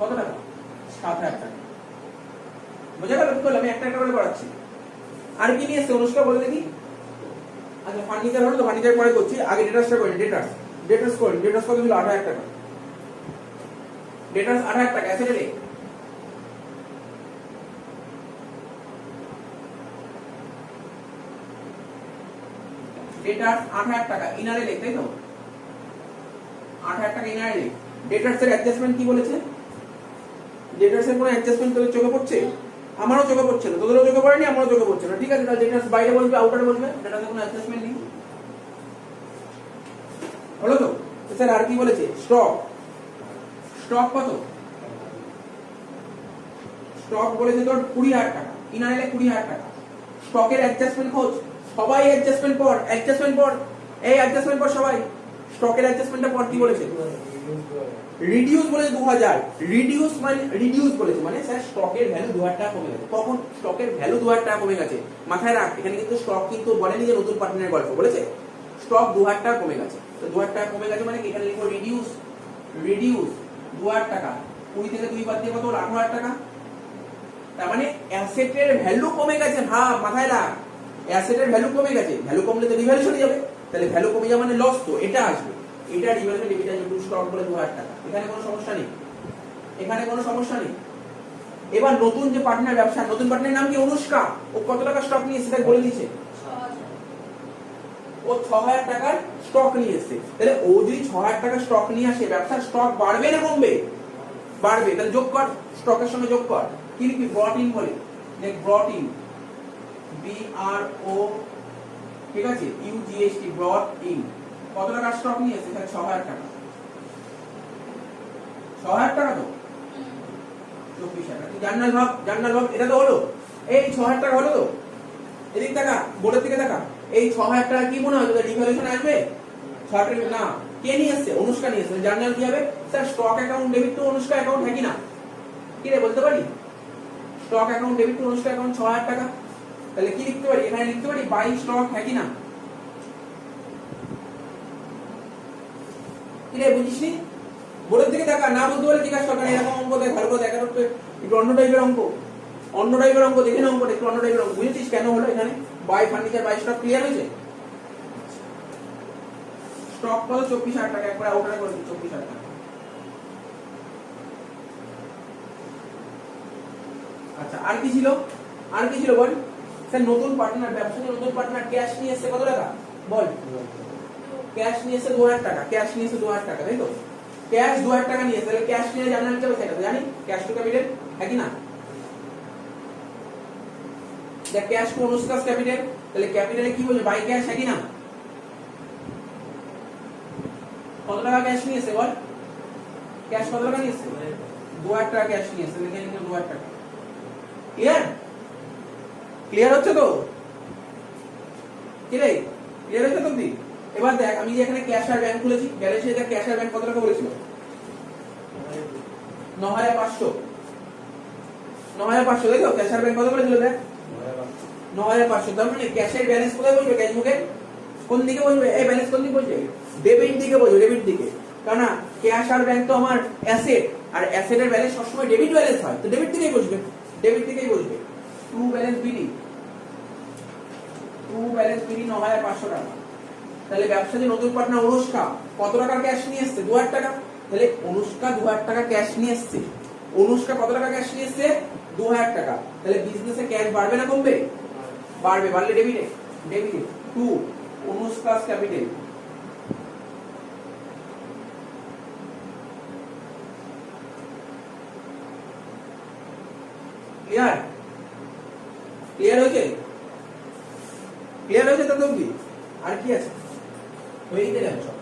কত টাকা? 7,000 টাকা। বোঝা গেল? আমি একটা একটা করে করাচ্ছি। আর কি নিয়ে এসছে অনুষ্কা বলে দেখি? আচ্ছা ফার্নিচার হলো তো, ফার্নিচার পরে করছি, আগে ডেটাসটা করি। ডেটাস করি। ডেটাস কত ছিল? 8000 টাকা। ডেটাস 8000 টাকা অ্যাসেটে রে। ডেটাস 8000 টাকা ইনারে লেখ, তাই তো? 8000 টাকা ইনারে লেখ। ডেটাস এর অ্যাডজাস্টমেন্ট কি বলেছে? ডেটাস এর কোনো অ্যাডজাস্টমেন্ট তোদের চোখে পড়ছে? আমারও চোখে পড়ছে না, তোদেরও চোখে পড়েনি, আমারও চোখে পড়ছে না। ঠিক আছে, তাহলে ডেটাস বাইরে বলবে, আউটারে বলবে, ডেটাসে কোনো অ্যাডজাস্টমেন্ট নেই। হলো তো? স্যার আর কি বলেছে? স্টক। স্টক কত? স্টক বলেছে তোর 20000 টাকা, ইনারে লেখ 20000 টাকা। স্টকের অ্যাডজাস্টমেন্ট খোঁজ। সবাই অ্যাডজাস্টমেন্ট পড়, অ্যাডজাস্টমেন্ট পড়, এই অ্যাডজাস্টমেন্ট পড় সবাই। স্টকের অ্যাডজাস্টমেন্টটা পড়। কি বলেছে? রিডিউস বলেছে 2000। রিডিউস বলেছে মানে স্যার স্টকের ভ্যালু 2000 টাকা কমে গেছে। তখন স্টকের ভ্যালু 2000 টাকা কমে গেছে, মাথায় রাখ। এখানে কিন্তু স্টক কিন্তু বলেনি যে নতুন পার্টনারের গল্প, বলেছে স্টক 2000 টাকা কমে গেছে। তো 2000 টাকা কমে গেছে মানে এখানে লিখবো রিডিউস। 2000 টাকা, 20 থেকে 2 বাদ দিয়ে কত হলো? 8000 টাকা। তার মানে অ্যাসেটের ভ্যালু কমে গেছে। ভাব, মাথায় রাখ, অ্যাসেটের ভ্যালু কমে গেছে। ভ্যালু কমলে তো রিভ্যালুয়েশন যাবে, তাহলে ভ্যালু কমে যাবে মানে লস, তো এটা আসবে। এটা রিভ্যালুয়েশন লিমিট আছে টু স্টক বলে 2000 টাকা। এখানে কোনো সমস্যা নেই, এখানে কোনো সমস্যা নেই। এবার নতুন যে পার্টনার ব্যবসা, নতুন পার্টনারের নাম কি? অনুষ্কা। ও কত টাকা স্টক নিয়ে এসেছে বলে দিয়েছে? ও 6000 টাকার স্টক নিয়ে এসেছে। তাহলে ও যদি 6000 টাকার স্টক নিয়ে আসে, ব্যবসার স্টক বাড়বে না কমবে? বাড়বে। তাহলে যোগ কর, স্টকের সঙ্গে যোগ কর। কি লিখবি? ব্রট ইন বলে, দেখ ব্রট ইন, BRO, ঠিক আছে, UGST, ব্রট ইন। কত টাকা স্টক নিয়ে এসেছে? 6000 টাকা। 6000 টাকা তো 24000 টাকা। জার্নাল ভাব, জার্নাল ভাব। এটা তো হলো, এই 6000 টাকা হলো তো। এদিক টাকা, বোর্ডের দিকে টাকা। এই 6000 টাকা কি মনে হয় তোদের রিভ্যালুয়েশন আসবে? 60 না। কে নিয়ে এসেছে? অনুষ্কা নিয়ে এসেছে। জার্নাল কি হবে? Sir stock account debit two Anushka account, হ্যাঁ কি না? কি রে বলতে পারি? Stock account debit two Anushka account 6000 টাকা। তাহলে কি লিখতে পারি? এখানে লিখতে পারি বাই স্টক, হ্যাঁ কি না? কি রে বুঝিসনি? বোর্ডের দিকে টাকা, না বলতে পারলে জিজ্ঞাসা কর। এরকম অঙ্ক দেখ, ভালো করে দেখা করতে একটু অন্য টাইপের অঙ্ক, অন্য টাইপের অঙ্ক দেখে না, অঙ্কটা একটু অন্য টাইপের অঙ্ক। বুঝেছিস কেন হলো এখানে? By furniture by stock clear হয়েছে? স্টক কত? 24000 টাকা। একবার আউটারে করে দিই 24000 টাকা। আচ্ছা আর কি ছিল? আর কি ছিল বল? স্যার নতুন পার্টনার, ব্যবসায়ী নতুন পার্টনার ক্যাশ নিয়ে এসেছে কত টাকা বল? ক্যাশ নিয়ে এসেছে 2000 টাকা। ক্যাশ নিয়ে এসেছে 2000 টাকা, তাই তো? ক্যাশ 2000 টাকা নিয়ে এসেছে। তাহলে ক্যাশ নিয়ে জানা যাবে সেটা তো জানি, ক্যাশ টু ক্যাপিটাল, হ্যাঁ কি না? দেখ ক্যাশ টু অনুষ্কাস ক্যাপিটাল, তাহলে ক্যাপিটালে কি বলবে? বাই ক্যাশ, হ্যাঁ কি না? কত টাকা ক্যাশ নিয়ে এসেছে বল? ক্যাশ কত টাকা নিয়ে এসেছে? 2000 টাকা ক্যাশ নিয়ে এসেছে। লিখে নিন 2000 টাকা। ক্লিয়ার? ক্লিয়ার হচ্ছে তো? কি রে, ক্লিয়ার হচ্ছে তো? এবার দেখ, আমি যে এখানে ক্যাশ আর ব্যাংক খুলেছি, ব্যালেন্সে দেখ ক্যাশ আর ব্যাংক কত টাকা বলেছিল? 9500। 9500, তাই তো? ক্যাশ আর ব্যাংক কত বলেছিল দেখ? 9500। তার মানে ক্যাশের ব্যালেন্স কোথায় বসবে? ক্যাশ বুকে কোন দিকে বসবে? এই ব্যালেন্স কোন দিকে বসবে? ডেবিট দিকে বসবে, ডেবিট দিকে। কারণ না ক্যাশ আর ব্যাংক তো আমার অ্যাসেট, আর অ্যাসেটের ব্যালেন্স সবসময় ডেবিট ব্যালেন্স হয়, তো ডেবিট দিকেই বসবে, ডেবিট দিকেই বসবে। To balance BD, to balance BD 9500 টাকা। তাহলে ব্যবসা যে নতুন পার্টনার অনুষ্কা কত টাকা ক্যাশ নিয়ে এসেছে? 2000 টাকা। তাহলে অনুষ্কা 2000 টাকা ক্যাশ নিয়ে এসেছে। অনুষ্কা কত টাকা ক্যাশ নিয়ে এসেছে? 2000 টাকা। তাহলে বিজনেসে ক্যাশ বাড়বে না কমবে? বাড়বে। বাড়লে ডেবিটে, ডেবিটে টু অনুষ্কাস ক্যাপিটাল। ক্লিয়ার? ক্লিয়ার হয়েছে? ক্লিয়ার হয়েছে তো? কি আর কি আছে? হয়েই গেল সব।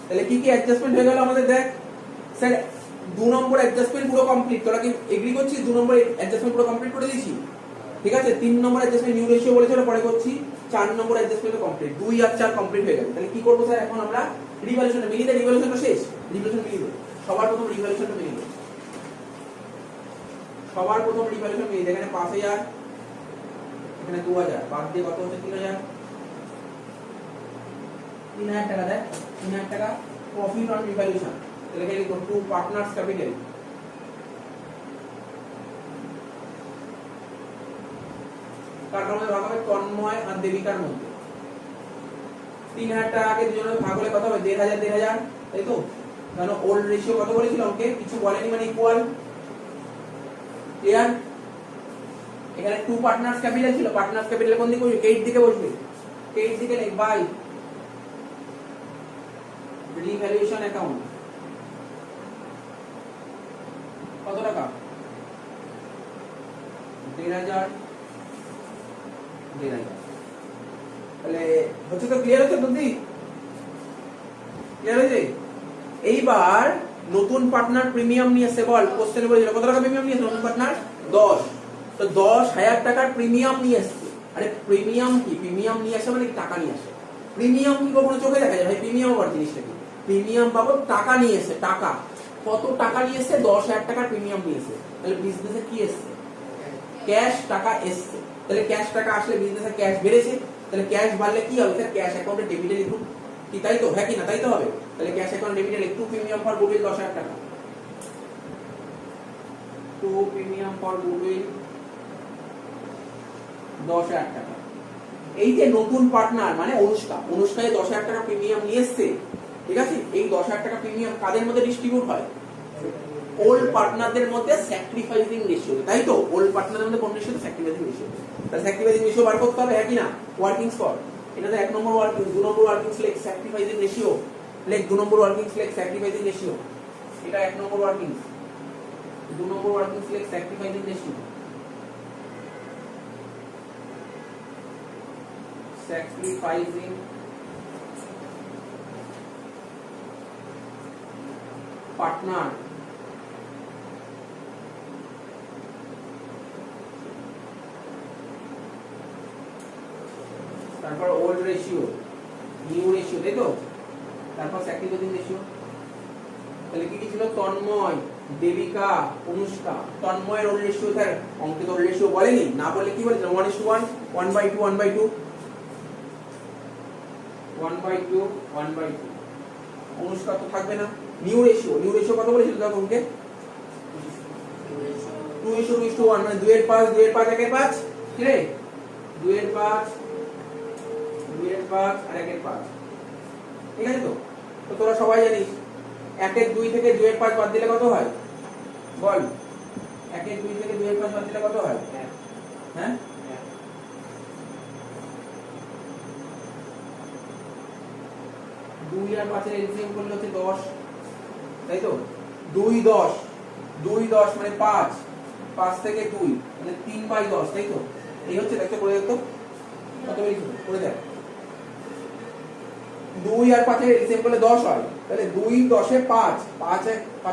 তাহলে কি কি অ্যাডজাস্টমেন্ট হয়ে গেল আমাদের? দেখ স্যার 2 নম্বর অ্যাডজাস্টমেন্ট পুরো কমপ্লিট। তোরা কি এগ্রি করছিস? 2 নম্বর অ্যাডজাস্টমেন্ট পুরো কমপ্লিট করে দিয়েছি, ঠিক আছে? 3 নম্বর অ্যাডজাস্টমেন্ট নিউ রেশিও বলেছিল, পরে করছি। 4 নম্বর অ্যাডজাস্টমেন্ট কমপ্লিট, 2 আর 4 কমপ্লিট হয়ে গেল। তাহলে কি করব স্যার? এখন আমরা রিভ্যালুয়েশনটা মিলিয়ে দেই। রিভ্যালুয়েশনটা শেষ, রিভ্যালুয়েশন মিলিয়ে দেই। সবার প্রথম রিভ্যালুয়েশনটা মিলিয়ে দেই। সবার প্রথম রিভ্যালুয়েশন মিলিয়ে দেই। এখানে 5000, এখানে 2000, বাদ দিয়ে কত হচ্ছে? 3000। 3000 টাকা দেখ, 3000 টাকা প্রফিট অন রিভ্যালুয়েশন। তাহলে এখানে লিখো টু পার্টনার্স ক্যাপিটাল। কার মধ্যে ভাগ হবে? তন্ময় আর দেবিকার মধ্যে। 3,000 টাকাকে দুজনের ভাগ হলে কত হবে? 1,500 তাই তো? কারণ ওল্ড রেশিও কত বলেছিল অঙ্কে? কিছু বলেনি মানে ইকুয়াল। ক্লিয়ার? এখানে টু পার্টনার্স ক্যাপিটাল ছিল, পার্টনার্স ক্যাপিটাল কোন দিকে বসবে? ক্রেডিট দিকে বসবে। ক্রেডিট দিকে লিখ বাই রিভ্যালুয়েশন অ্যাকাউন্ট কত টাকা? 1,500 তাহলে হচ্ছে তো? ক্লিয়ার হচ্ছে বুদ্ধি? ক্লিয়ার হয়েছে? এইবার নতুন পার্টনার প্রিমিয়াম নিয়ে এসে বল, কোশ্চেনে বলেছিল কত টাকা প্রিমিয়াম নিয়ে এসে নতুন পার্টনার? 10। তো 10,000 টাকার প্রিমিয়াম নিয়ে এসছে। আরে প্রিমিয়াম কি? প্রিমিয়াম নিয়ে আসে মানে টাকা নিয়ে আসে। প্রিমিয়াম কি কখনো চোখে দেখা যায় ভাই? প্রিমিয়াম আবার জিনিসটা কি? প্রিমিয়াম বাবদ টাকা নিয়ে এসে। টাকা কত টাকা নিয়ে এসছে? 10,000 টাকার প্রিমিয়াম নিয়ে এসে। তাহলে বিজনেসে কি এসছে? ক্যাশ টাকা এসছে। তাহলে ক্যাশ টাকা আসলে বিজনেসে ক্যাশ বেড়েছে। তাহলে ক্যাশ বাড়লে কি হবে? স্যার ক্যাশ অ্যাকাউন্টে ডেবিটে লিখুন। কি তাই তো? হ্যাঁ কি না? তাই তো হবে। তাহলে ক্যাশ অ্যাকাউন্ট ডেবিটে লিখু প্রিমিয়াম ফর গুডউইল 10,000 টাকা। টু প্রিমিয়াম ফর গুডউইল 10,000 টাকা। এই যে নতুন পার্টনার মানে অনুষ্কা 10,000 টাকা প্রিমিয়াম নিয়ে এসছে, ঠিক আছে? এই 10,000 টাকা প্রিমিয়াম কাদের মধ্যে ডিস্ট্রিবিউট হয়? ওল্ড পার্টনারদের মধ্যে স্যাক্রিফাইসিং রেশিও, তাই তো? ওল্ড পার্টনারদের মধ্যে কোন রেশিও? Sacrificing ratio. তাহলে স্যাক্রিফাইসিং রেশিও বার করতে হবে, হ্যাঁ কি না? ওয়ার্কিং ফর এটা তো 1 নম্বর ওয়ার্কিং। 2 নম্বর ওয়ার্কিং লেখ স্যাক্রিফাইসিং রেশিও, লেখ 2 নম্বর ওয়ার্কিং লেখ স্যাক্রিফাইসিং রেশিও। এটা 1 নম্বর ওয়ার্কিং। 2 নম্বর ওয়ার্কিং লেখ স্যাক্রিফাইসিং রেশিও। স্যাক্রিফাইসিং পার্টনার তারপর ওল্ড রেশিও, নিউ রেশিও, তাই তো? তারপর স্যাক্রিফাইসিং রেশিও। তাহলে কি কি ছিল? তন্ময়, দেবিকা, অনুষ্কা। তন্ময়ের ওল্ড রেশিও স্যার অঙ্কে তো ওল্ড রেশিও বলেনি, না বলে কি বলেছিল? 1:1, 1/2, 1/2, 1/2, 1/2। অনুষ্কা তো থাকবে না। নিউ রেশিও কত বলেছিল দেখো অঙ্কে? 2:2:1 মানে 2 এর 5, 2 এর 5, 1 এর 5, কি রে? 2 এর 5, 2 এর 5 আর 1 এর 5, ঠিক আছে তো? তো তোরা সবাই জানিস 1 এর 2 থেকে 2 এর 5 বাদ দিলে কত হয়? বল 1 এর 2 থেকে 2 এর 5 বাদ দিলে কত হয়? হ্যাঁ 2 আর 5 এর এলসিএম করলে হচ্ছে 10, তাই তো? 2 10 মানে 5, 5 থেকে 2 মানে 3/10, তাই তো? এই হচ্ছে, দেখো করে দেখো কত বেরিয়েছে, করে দেখ। 2 আর 5 এর এলসিএম করলে 10 হয়। তাহলে 2 10 এ 5, 5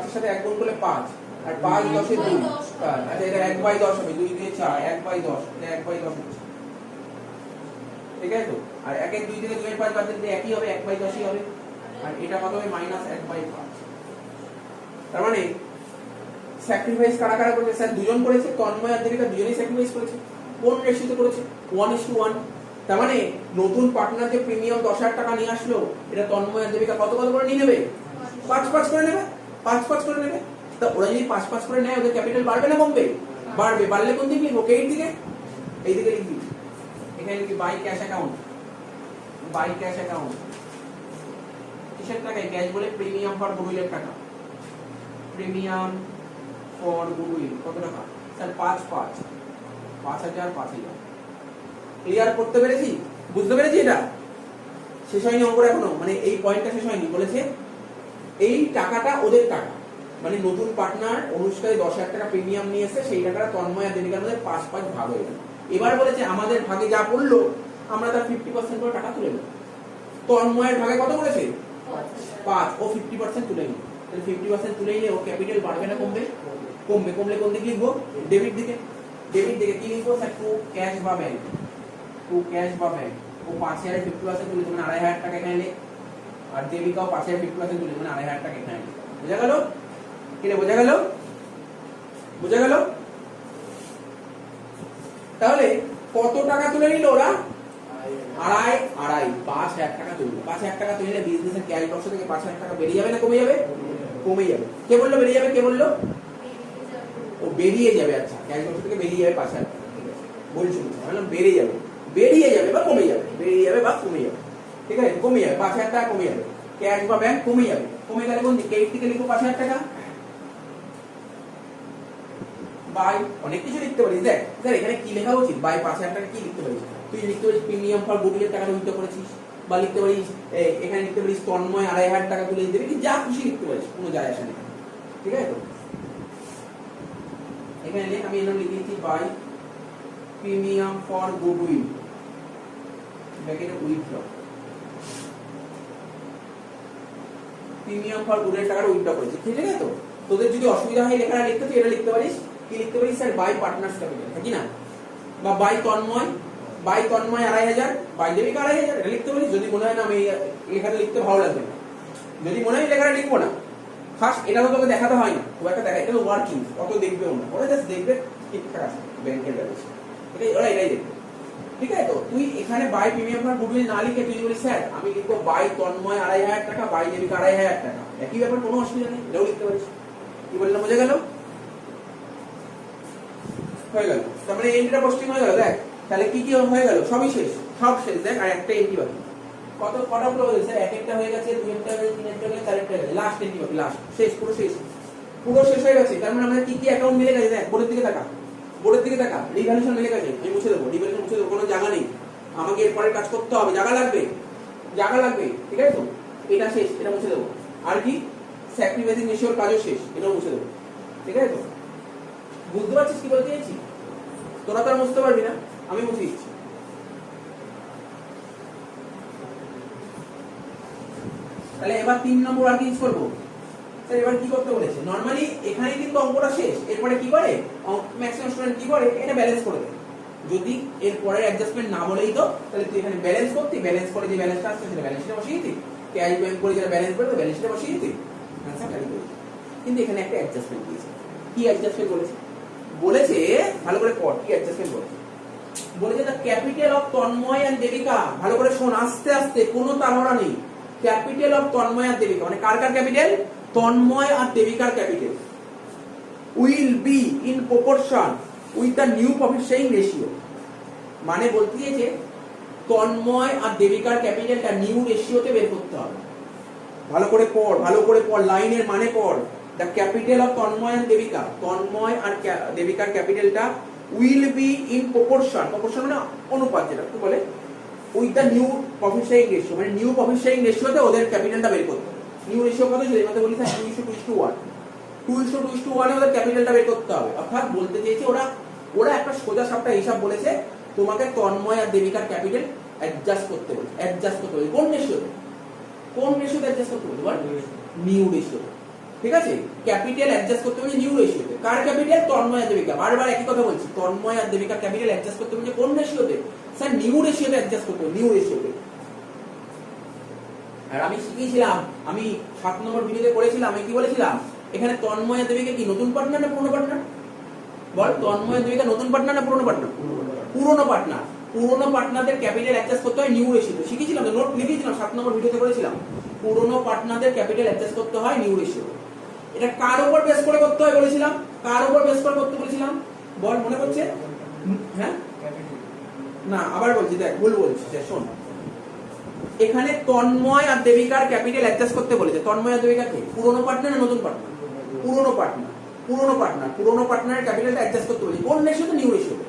এর সাথে 1 গুণ করলে 5 আর 5 10 এ 2। আচ্ছা এটা 1/10 হবে। 2 2 4, 1/10, এটা 1/10 হচ্ছে, ঠিক আছে তো? আর 1 এর 2 থেকে 2 এর 5 বাদ দিলে একই হবে, 1/10 ই হবে। আর এটা কত হবে? -1/5। তার মানে স্যাক্রিফাইস কারা কারা করেছে? স্যার দুজন করেছে, তন্ময় আর দেবিকা দুজনেই স্যাক্রিফাইস করেছে। কোন রেশিওতে করেছে? 1:1। তার মানে নতুন পার্টনার যে প্রিমিয়াম 10,000 টাকা নিয়ে আসলো, এটা তন্ময় আর দেবিকা কত কত করে নিয়ে নেবে? 5-5 করে নেবে, 5-5 করে নেবে। তা ওরা যদি 5-5 করে নেয়, ওদের ক্যাপিটাল বাড়বে না কমবে? বাড়বে। বাড়লে কোন দিকে লিখবো? ক্রেডিট দিকে। এই দিকে লিখবি, এখানে লিখবি by cash account. By cash account কিসের টাকায়? ক্যাশ বলে প্রিমিয়াম ফর গুডউইলের টাকা। প্রিমিয়াম ফর গুডউইল কত টাকা? স্যার 5,500, 5,000। ক্লিয়ার করতে পেরেছি? বুঝতে পেরেছি? এটা শেষ হয়নি অঙ্কটা এখনো, মানে এই পয়েন্টটা শেষ হয়নি। বলেছে এই টাকাটা ওদের টাকা, মানে নতুন পার্টনার অনুষ্কায় 10,000 টাকা প্রিমিয়াম নিয়ে এসে সেই টাকাটা তন্ময় আর দেবিকার মধ্যে 5-5 ভাগ হয়ে গেল। এবার বলেছে আমাদের ভাগে যা পড়লো আমরা তার 50% করে টাকা তুলে নেব। তন্ময়ের ভাগে কত করেছে? 5, ও 50% তুলে নিল। তাহলে 50% তুলে নিলে ও ক্যাপিটাল বাড়বে না কমবে? কমবে। কমলে কোন দিকে লিখবো? ডেবিট দিকে। ডেবিট দিকে কি লিখবো? স্যার টু ক্যাশ বা ব্যাংক। টু ক্যাশ বা ব্যাংক। ও 5,000 এর 50% তুলে মানে 2,500 টাকা এখানে লে। আর দেবিকাও 5,000 50% তুলে মানে 2,500 টাকা এখানে লে। বোঝা গেল? কি রে বোঝা গেল? বোঝা গেল? তাহলে কত টাকা তুলে নিল ওরা? 5,000 টাকা তুললো। 5,000 টাকা তুললে বিজনেসের ক্যাশ বক্স থেকে 5,000 টাকা বেরিয়ে যাবে না কমে যাবে? কমে যাবে। কে বললো বেরিয়ে যাবে? কে বললো? ও বেরিয়ে যাবে। আচ্ছা ক্যাশ বক্স থেকে বেরিয়ে যাবে 5,000 টাকা, ঠিক আছে বলছি। বললাম বেরিয়ে যাবে, বেরিয়ে যাবে বা কমে যাবে, বেরিয়ে যাবে বা কমে যাবে। ঠিক আছে, কমে যাবে, 5,000 টাকা কমে যাবে, ক্যাশ বা ব্যাংক কমে যাবে, কমে গেলে কোন দিকে, এই থেকে লিখো 5,000 টাকা বাই, অনেক কিছু লিখতে পারিস। দেখ দেখ এখানে কি লেখা উচিত, বাই 5,000 টাকা কি লিখতে পারিস, তুই লিখতে পারিস প্রিমিয়াম ফর গুডউইলের টাকা উইথড্র করেছিস, বা লিখতে পারিস এখানে লিখতে পারিস তন্ময় 2,500 টাকা তুলে দিতে পারিস, যা খুশি লিখতে পারিস, কোনো যায় আসে না, ঠিক আছে। তো এখানে লেখ, আমি এরকম লিখেছি বাই প্রিমিয়াম ফর গুডউইল ব্র্যাকেটে উইথড্র, প্রিমিয়াম ফর গুডউইলের টাকা উইথড্র করেছিস, ঠিক আছে। তো তোদের যদি অসুবিধা হয় লেখাটা লিখতে, তুই এটা লিখতে পারিস, কি লিখতে পারিস স্যার, বাই পার্টনার্স ক্যাপিটাল, কি না, বা বাই তন্ময় 2,500, বাই দেবিকা 2,500, এটা লিখতে পারিস। যদি মনে হয় না আমি লেখাটা লিখতে ভালো লাগবে না, যদি মনে হয় লেখাটা লিখবো না, ফার্স্ট এটা তো তোকে দেখাতে হয় না, খুব একটা দেখা, এটা তো ওয়ার্কিং, অত দেখবেও না, ওরা জাস্ট দেখবে ঠিকঠাক আছে ব্যাংকের ব্যবস্থা, এটাই ওরা এটাই দেখবে, ঠিক আছে। তো তুই এখানে বাই প্রিমিয়াম ফর গুডউইল না লিখে তুই বলিস স্যার আমি লিখবো বাই তন্ময় 2,500 টাকা, বাই দেবিকা 2,500 টাকা, একই ব্যাপার, কোনো অসুবিধা নেই, এটাও লিখতে পারিস। কি বললাম, বোঝা গেল? হয়ে গেল, তারপরে এন্ট্রিটা পোস্টিং হয়ে গেল। দেখ তাহলে কি কি হয়ে গেল, সবই শেষ, সব শেষ। দেখ আর একটা এন্ট্রি বাকি, কটা গুলো হয়েছে, এক একটা হয়ে গেছে, দুই একটা হয়ে গেছে, তিন একটা হয়ে গেছে, চার একটা হয়ে গেছে, লাস্ট এন্ট্রি বাকি, লাস্ট, শেষ, পুরো শেষ, পুরো শেষ হয়ে গেছে। তার মানে আমাদের কি কি অ্যাকাউন্ট মিলে গেছে, দেখ বোর্ডের দিকে তাকা, বোর্ডের দিকে তাকা, রিভ্যালুয়েশন মিলে গেছে, আমি মুছে দেবো, রিভ্যালুয়েশন মুছে দেবো, কোনো জায়গা নেই, আমাকে এরপরে কাজ করতে হবে, জায়গা লাগবে, জায়গা লাগবে, ঠিক আছে। তো এটা শেষ, এটা মুছে দেবো। আর কি, স্যাক্রিফাইসিং রেশিওর কাজও শেষ, এটাও মুছে দেবো, ঠিক আছে। তো বুঝতে পারছিস কি বলতে চাইছি? তোরা তো আর বুঝতে পারবি না, আমি বুঝিয়ে দিচ্ছি। তাহলে এবার 3 নম্বর আর কি ইউজ করবো স্যার, এবার কি করতে বলেছে, নরমালি এখানে কিন্তু অঙ্কটা শেষ, এরপরে কি করে ম্যাক্সিমাম স্টুডেন্ট কি করে, এটা ব্যালেন্স করে দেয়, যদি এর পরের অ্যাডজাস্টমেন্ট না বলেই তো, তাহলে তুই এখানে ব্যালেন্স করতি, ব্যালেন্স করে যে ব্যালেন্সটা আসছে সেটা ব্যালেন্সটা বসিয়ে দিতি, ক্যাশ ব্যাংক করে যেটা ব্যালেন্স করে ব্যালেন্সটা বসিয়ে দিতি, আনসার ক্যারি করে। কিন্তু এখানে একটা অ্যাডজাস্টমেন্ট দিয়েছে, কি অ্যাডজাস্টমেন্ট বলেছে, বলেছে ভালো করে পড়, কি অ্যাডজাস্টমেন্ট বলেছে, বলেছে the capital of Tanmoy and Debika, ভালো করে শোন, আস্তে আস্তে, কোনো তাড়াহুড়া নেই, ক্যাপিটাল অফ তন্ময় আর দেবিকা, মানে কার কার ক্যাপিটাল, তন্ময় আর দেবিকার capital, will be in proportion with the new profit sharing ratio, মানে বলতে চাইছে তন্ময় আর দেবিকার ক্যাপিটালটা নিউ রেশিওতে বের করতে হবে। ভালো করে পড়, ভালো করে পড়, লাইনের মানে পড়। The capital of Tanmoy and Debika, Tanmoy আর দেবিকার ক্যাপিটালটা will be in proportion, proportion মানে অনুপাত, যেটা কি বলে, with the new profit sharing ratio, মানে নিউ প্রফিট শেয়ারিং রেশিওতে ওদের ক্যাপিটালটা বের করতে হবে। নিউ রেশিও কত ছিল, এর মধ্যে বলি 2:2:1, 2:2:1 এ ওদের ক্যাপিটালটা বের করতে হবে। অর্থাৎ বলতে চেয়েছে ওরা একটা সোজা সাপটা হিসাব বলেছে, তোমাকে তন্ময় আর দেবিকার ক্যাপিটাল অ্যাডজাস্ট করতে বলেছে, অ্যাডজাস্ট করতে বলেছে কোন রেশিওতে, কোন রেশিওতে অ্যাডজাস্ট করতে বলেছে বল, নিউ রেশিওতে, ঠিক আছে। ক্যাপিটাল অ্যাডজাস্ট করতে বলেছে নিউ রেশিওতে, কার ক্যাপিটাল, তন্ময় আর দেবিকা, বারবার একই কথা বলছি, তন্ময় আর দেবিকার ক্যাপিটাল অ্যাডজাস্ট করতে বলেছে কোন রেশিওতে, স্যার নিউ রেশিওতে অ্যাডজাস্ট করতে হবে, নিউ রেশিওতে। আর আমি শিখিয়েছিলাম, আমি 7 নম্বর ভিডিওতে করেছিলাম, আমি কি বলেছিলাম, এখানে তন্ময় আর দেবিকা কি নতুন পার্টনার না পুরনো পার্টনার, বল, তন্ময় আর দেবিকা নতুন পার্টনার না পুরনো পার্টনার, পুরনো পার্টনার, পুরনো পার্টনারদের ক্যাপিটাল অ্যাডজাস্ট করতে হয় নিউ রেশিওতে, শিখিয়েছিলাম, নোট লিখেছিলাম 7 নম্বর ভিডিওতে করেছিলাম, পুরনো পার্টনারদের ক্যাপিটাল অ্যাডজাস্ট করতে হয় নিউ রেশিওতে। এটা কার উপর বেস করে করতে হয় বলেছিলাম, কার উপর বেস করে করতে বলেছিলাম, বল, মনে পড়ছে? হ্যাঁ না, আবার বলছি, দেখ ভুল বলছি, শোন, এখানে তন্ময় আর দেবিকার ক্যাপিটাল অ্যাডজাস্ট করতে বলেছে, তন্ময় আর দেবিকা কে, পুরনো পার্টনার না নতুন পার্টনার, পুরনো পার্টনার, পুরনো পার্টনার, পুরনো পার্টনারের ক্যাপিটালটা অ্যাডজাস্ট করতে বলেছে কোন রেশিওতে, নিউ রেশিওতে।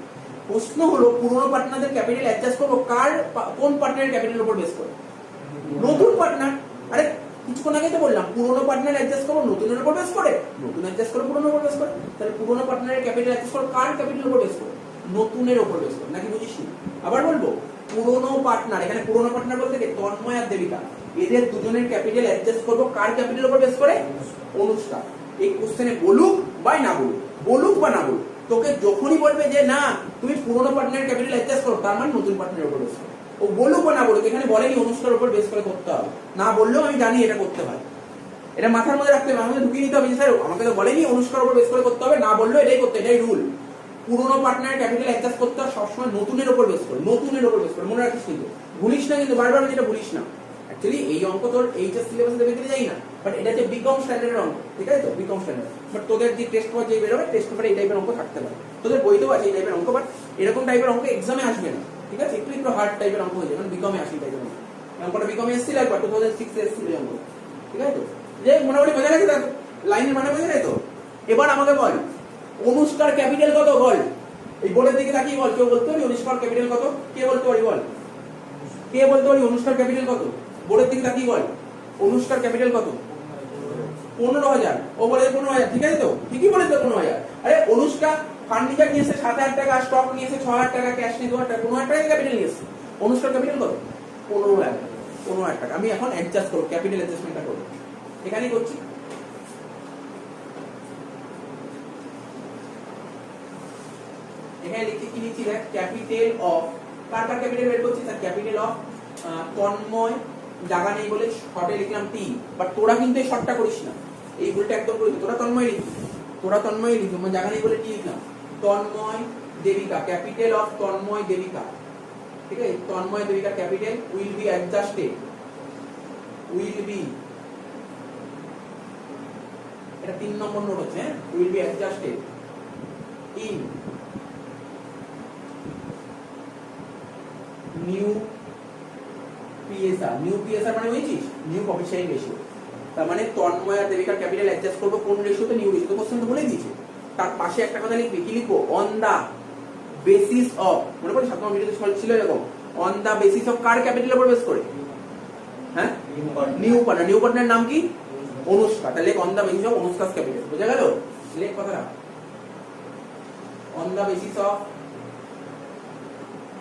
প্রশ্ন হলো পুরনো পার্টনারদের ক্যাপিটাল অ্যাডজাস্ট করবো কার, কোন পার্টনারের ক্যাপিটালের উপর বেস করে, নতুন পার্টনার। আরে কিছুক্ষণ আগে তো বললাম পুরনো পার্টনার অ্যাডজাস্ট করবো নতুনের উপর বেস করে, নতুন অ্যাডজাস্ট করে পুরনোর উপর বেস করে, তাহলে পুরনো পার্টনারের ক্যাপিটাল অ্যাডজাস্ট করবো কার ক্যাপিটালের উপর বেস করে, নতুনের উপর বেস করে, নাকি বুঝিস? আবার বলবো, পুরনো পার্টনার, এখানে পুরনো পার্টনার বলতে কি, তন্ময় আর দেবিকা, এদের দুজনের ক্যাপিটাল অ্যাডজাস্ট করবো কার ক্যাপিটালের উপর বেস করে, অনুষ্কা। এই কোশ্চেনে বলুক বা না বলুক, বলুক বা না বলুক, তোকে যখনই বলবে যে না তুমি পুরনো পার্টনারের ক্যাপিটাল অ্যাডজাস্ট করো, তার মানে নতুন পার্টনারের উপর বেস করে। ও বলুক বা না বলুক, এখানে বলেনি অনুষ্কার উপর বেস করে করতে হবে, না বললেও আমি জানি এটা করতে হয়, এটা মাথার মধ্যে রাখতে হবে, আমাকে ঢুকিয়ে নিতে হবে, স্যার আমাকে তো বলেনি অনুষ্কার উপর বেস করে করতে হবে, না বললেও এটাই করতে, এটাই রুল। পুরনো পার্টনারের ক্যাপিটাল অ্যাডজাস্ট করতে হয় সবসময় নতুনের উপর বেস করে, নতুনের উপর বেস করে, মনে রাখিস কিন্তু, ভুলিস না কিন্তু, বারবার যেটা ভুলিস না। অ্যাকচুয়ালি এই অঙ্ক তোর এইচএস সিলেবাসে দেবে কিনা যাই না, বাট এটা হচ্ছে বিকম স্ট্যান্ডার্ডের অঙ্ক, ঠিক আছে তো, বিকম স্ট্যান্ডার্ড। বাট তোদের যে টেস্ট পেপার যে বেরোবে, টেস্ট পেপারে এই টাইপের অঙ্ক থাকতে পারে, তোদের বইতেও আছে এই টাইপের অঙ্ক, বাট এরকম টাইপের অঙ্ক এক্সামে আসবে না, ঠিক আছে, একটু একটু হার্ড টাইপের অঙ্ক হয়ে যাবে, কারণ বিকমে আসে এই টাইপের অঙ্ক, অঙ্কটা বিকমে এসেছিল একবার 2006 এসেছিল অঙ্ক, ঠিক আছে তো? যে মোটামুটি বোঝা গেছে তো, লাইনের মানে বোঝা যায় তো? এবার আমাকে বল অনুষ্কার ক্যাপিটাল কত বল, এই বোর্ডের দিকে তাকিয়ে বল, কেউ বলতে পারি অনুষ্কার ক্যাপিটাল কত? কে বলতে পারি বল, কে বলতে পারি অনুষ্কার ক্যাপিটাল কত? বোর্ডের দিকে তাকিয়ে বল অনুষ্কার ক্যাপিটাল কত? 15,000। ও বলে 15,000, ঠিক আছে তো? ঠিকই বলেছে 15,000। আরে অনুষ্কা ফার্নিচার নিয়েছে 7,000 টাকা, স্টক নিয়েছে 6,000 টাকা, ক্যাশ নিয়ে 2,000 টাকা, 15,000 টাকা ক্যাপিটাল নিয়েছে। অনুষ্কার ক্যাপিটাল কত? 15,000 টাকা। আমি এখন অ্যাডজাস্ট করব, ক্যাপিটাল অ্যাডজাস্টমেন্টটা করব, এখানেই করছি। এখানে লিখে কি লিখছি দেখ, ক্যাপিটাল অফ, কার কার ক্যাপিটাল বের করছি স্যার? ক্যাপিটাল অফ তন্ময়, জায়গা নেই বলে শর্টে লিখলাম টি, বাট তোরা কিন্তু এই শর্টটা করিস না, এই ভুলটা একদম করিস। তোরা তন্ময় লিখবি, তোরা তন্ময় লিখবি, মানে জায়গা নেই বলে টি লিখলাম। তন্ময় দেবিকা, ক্যাপিটাল অফ তন্ময় দেবিকা, ঠিক আছে? Tanmoy Debika capital will be adjusted, will be, এটা 3 নম্বর নোট হচ্ছে, হ্যাঁ, will be adjusted in new PSR. New PSR মানে বুঝছিস? New profit sharing ratio. তার মানে তন্ময় আর দেবিকার ক্যাপিটাল অ্যাডজাস্ট করব কোন রেশিওতে? New ratio. তো কোশ্চেন তো বলেই দিয়েছে। তার পাশে একটা কথা লিখবি, কি লিখবো? অন দা বেসিস অফ, মনে পড়ে 7 নম্বর ভিডিওতে ছিল এরকম, অন দা বেসিস অফ কার ক্যাপিটালের উপর বেস করে? হ্যাঁ, নিউ পার্টনার। নিউ পার্টনার নাম কি? অনুষ্কা। তাহলে on the basis of Anushka's capital. বুঝা গেল? লেখ কথাটা, অন দা বেসিস অফ।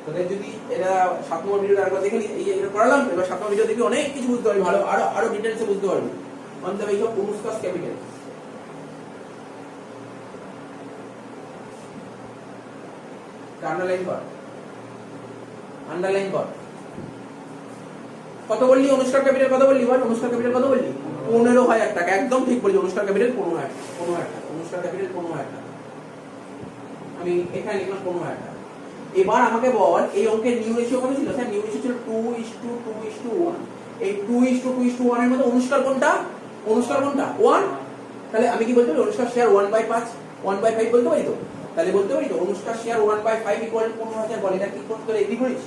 তোদের যদি এটা 7 নম্বর ভিডিওটা আরেকবার দেখে এই এটা করালাম, এবার 7 নম্বর ভিডিও দেখবি, অনেক কিছু বুঝতে পারবি, ভালো আরো ডিটেইলসে বুঝতে পারবি। On the basis of Anushka's capital. Underline কর, আন্ডারলাইন কর। কত বললি অনুষ্কার ক্যাপিটাল? কত বললি বল? অনুষ্কার ক্যাপিটাল কত বললি? 15,000 টাকা। একদম ঠিক বললি, অনুষ্কার ক্যাপিটাল 15,000 টাকা। অনুষ্কার ক্যাপিটাল 15,000 টাকা। আমি এখানে লিখলাম 15,000 টাকা। এবার আমাকে বল এই অঙ্কের নিউ রেশিও কত ছিল? স্যার নিউ রেশিও ছিল 2:2:1। এই 2:2:1 এর মধ্যে অনুষ্কার কোনটা? অনুষ্কার কোনটা? 1। তাহলে আমি কি বলতে পারি? অনুষ্কার শেয়ার 1/5, 1/5 বলতে পারি তো? তাহলে বলতে পারি তো অনুষ্কার শেয়ার 1/5 ইকুয়াল 15,000। বল এটা কি করতে হলো? এগ্রি করিস?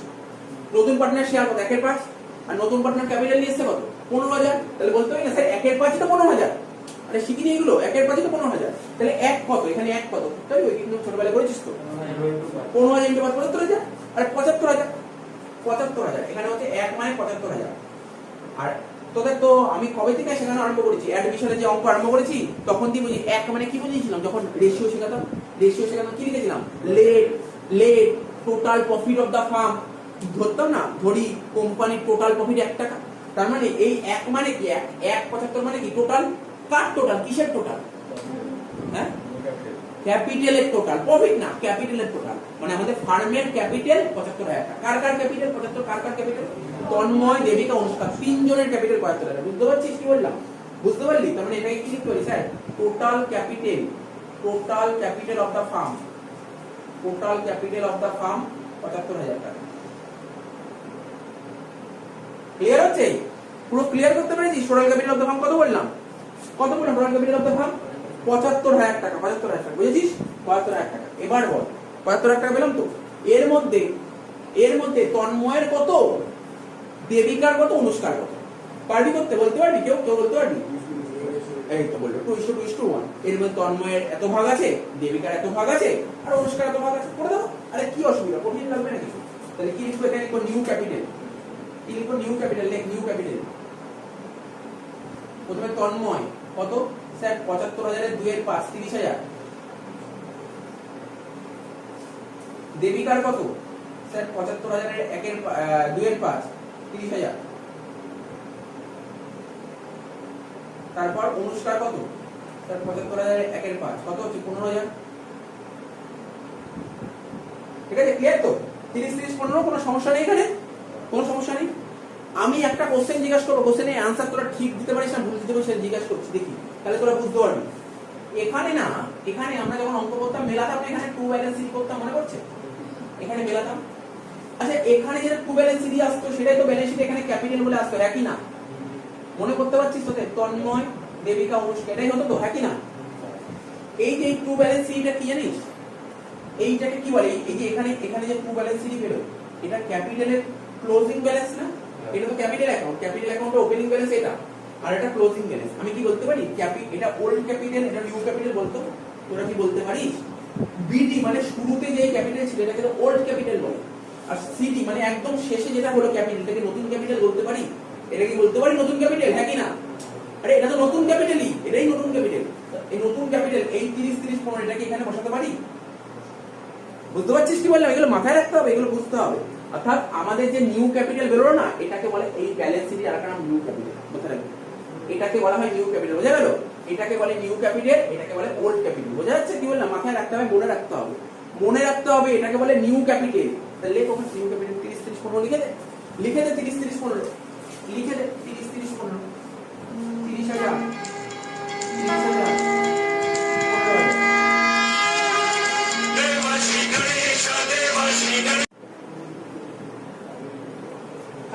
নতুন পার্টনার শেয়ার কত? 1/5। আর নতুন পার্টনার ক্যাপিটাল নিয়ে এসেছে কত? 15,000। তাহলে বলতে পারি না স্যার 1/5 তো 15,000? আরে শিখিনি এগুলো, 1/5 তো 15,000। তাহলে 1 কত? এখানে 1 কত? তাই ওই কিন্তু ছোটবেলায় করেছিস তো। 15,000 ইনটু 5 75,000। আর 75,000, 75,000 এখানে হচ্ছে 1 মানে 75,000। আর তোদের তো আমি কবে থেকে শেখানো আরম্ভ করেছি, অ্যাডমিশনে যে অঙ্ক আরম্ভ করেছি তখন কি বুঝি? 1 মানে কি বুঝিয়েছিলাম? যখন রেশিও শেখাতাম, রেশিও শেখাতাম কি লিখেছিলাম? Let total profit of the firm. ধরতাম না, ধরি কোম্পানির টোটাল প্রফিট 1 টাকা। তার মানে এই 1 মানে কি? 1/75 মানে কি? টোটাল। কার টোটাল? কিসের টোটাল? হ্যাঁ, ক্যাপিটালের টোটাল, প্রফিট না, ক্যাপিটালের টোটাল। মানে আমাদের ফার্মের ক্যাপিটাল 75,000 টাকা। কার কার ক্যাপিটাল 75? কার কার ক্যাপিটাল? তন্ময়, দেবিকা, অনুষ্কা, 3 জনের ক্যাপিটাল 75,000। বুঝতে পারছিস কি বললাম? বুঝতে পারলি? তার মানে এটাকে কি লিখতে পারি sir? Total capital, total capital of the firm, total capital of the firm 75,000 টাকা। ক্লিয়ার হচ্ছে? পুরো ক্লিয়ার করতে পেরেছিস? Total capital of the firm কত বললাম? কত বললাম? Total capital of the firm 75,000 টাকা। 75,000 টাকা, বুঝেছিস? 75,000 টাকা। এবার বল 75,000 টাকা পেলাম তো, এর মধ্যে তন্ময়ের কত, দেবিকার কত, অনুষ্কার কত? পারবি করতে? বলতে পারবি? কেউ বলতে পারবি? এই তো বললো 2:2:1। এর মধ্যে তন্ময়ের এত ভাগ আছে, দেবিকার এত ভাগ আছে, আর অনুষ্কার এত ভাগ আছে। করে দেবো। আরে কি অসুবিধা? কঠিন লাগবে না কিছু। তাহলে কি লিখবো? এখানে লিখবো নিউ ক্যাপিটাল। কি লিখবো? New capital. লেখ নিউ ক্যাপিটাল। প্রথমে তন্ময় কত? স্যার 75,000 এর 2 এর 5 30,000। দেবিকার কত? স্যার 75,000 এর 1 এর 2 এর 5 30,000। তারপর অনুষ্কার কত? স্যার 75,000 এর 1 এর 5 কত হচ্ছে? 15,000। ঠিক আছে? ক্লিয়ার তো? 30 30 15, কোনো সমস্যা নেই এখানে, কোনো সমস্যা নেই। আমি একটা কোশ্চেন জিজ্ঞাসা করবো, কোশ্চেনের অ্যানসার তোরা ঠিক দিতে পারিস না ভুল দিতে পারিস সেটা জিজ্ঞাসা করছি, দেখি তাহলে তোরা বুঝতে পারবি। এখানে না, এখানে আমরা যখন অঙ্ক করতাম মেলাতাম, এখানে টু ব্যালেন্স সিডি করতাম, মনে পড়ছে? এখানে মেলাতাম। আচ্ছা এখানে যেটা টু ব্যালেন্স সিডি আসতো সেটাই তো ব্যালেন্স শিট এখানে ক্যাপিটাল বলে আসতো, একই না? মনে করতে পারছিস তোতে? তন্ময়, দেবিকা, অনুষ্কা, এটাই হতো তো, একই না? এই যে টু ব্যালেন্স সিডিটা কি জানিস? এইটাকে কি বলে? এই যে এখানে যে টু ব্যালেন্স সিডি বেরোয়, এটা ক্যাপিটালের ক্লোজিং ব্যালেন্স না? এটা তো ক্যাপিটাল অ্যাকাউন্ট, ক্যাপিটাল অ্যাকাউন্টে ওপেনিং ব্যালেন্স এটা, আর এটা ক্লোজিং ব্যালেন্স। আমি কি বলতে পারি এটা ওল্ড ক্যাপিটাল, এটা নিউ ক্যাপিটাল বলতো, তোরা কি বলতে পারিস? বিডি মানে শুরুতে যে ক্যাপিটাল ছিল এটাকে তো ওল্ড ক্যাপিটাল বলে, আর সিডি মানে একদম শেষে যেটা হলো ক্যাপিটাল, এটাকে নতুন ক্যাপিটাল বলতে পারি? এটা কি বলতে পারি নতুন ক্যাপিটাল, হ্যাঁ কি না? আরে এটা তো নতুন ক্যাপিটালই, এটাই নতুন ক্যাপিটাল। এই নতুন ক্যাপিটাল এই 30 30 15 এটাকে এখানে বসাতে পারি? বুঝতে পারছিস কি বললাম? এগুলো মাথায় রাখতে হবে, এগুলো বুঝতে হবে। অর্থাৎ আমাদের যে নিউ ক্যাপিটাল বেরোলো না, এটাকে বলে এই ব্যালেন্স শিটের আরেকটা নাম নিউ ক্যাপিটাল। মাথায় রাখবে, এটাকে বলা হয় নিউ ক্যাপিটাল। বোঝা গেল? এটাকে বলে নিউ ক্যাপিটাল, এটাকে বলে ওল্ড ক্যাপিটাল। বোঝা যাচ্ছে কি বললাম? মাথায় রাখতে হবে, মনে রাখতে হবে, মনে রাখতে হবে। এটাকে বলে নিউ ক্যাপিটাল। তাহলে লেখ ওখানে নিউ ক্যাপিটাল 30 30 15 লিখে দে, লিখে দে 30 30 15 লিখে দে 30 30 15 30,000 30,000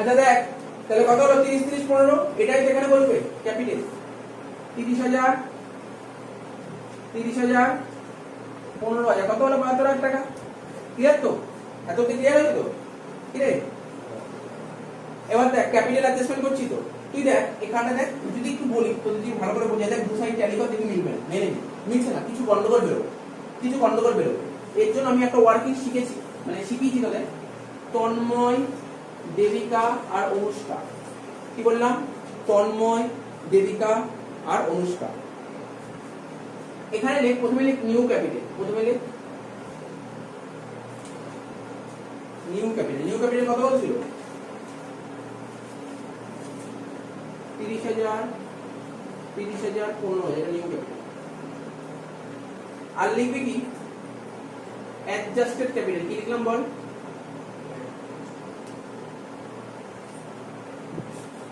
আচ্ছা দেখ, তাহলে কত হলো? 30 30 15, এটাই তো এখানে বলবে ক্যাপিটাল। 30,000 30,000 15,000 কত হলো? 72,000 টাকা। ক্লিয়ার তো? এত কি ক্লিয়ার হলো তো? কি রে? এবার দেখ ক্যাপিটাল অ্যাডজাস্টমেন্ট করছি তো, তুই দেখ এখানে দেখ, যদি একটু বলি তো, যদি ভালো করে বোঝা, দেখ দু সাইড ট্যালি কর, দেখি মিলবে না, মেনে নি মিলছে না, কিছু গন্ডগোল বেরোবে, কিছু গন্ডগোল বেরোবে। এর জন্য আমি একটা ওয়ার্কিং শিখেছি, মানে শিখিয়েছি তোদের। তন্ময়, দেবিকা আর অনুষ্কা। কি বললাম? তন্ময়, দেবিকা আর অনুষ্কা। এখানে লেখ, প্রথমে লেখ নিউ ক্যাপিটাল, প্রথমে লেখ নিউ ক্যাপিটাল। নিউ ক্যাপিটাল কত বলছিল? 30,000 30,000 15,000, এটা নিউ ক্যাপিটাল। আর লিখবি কি? Adjusted capital. কি লিখলাম বল?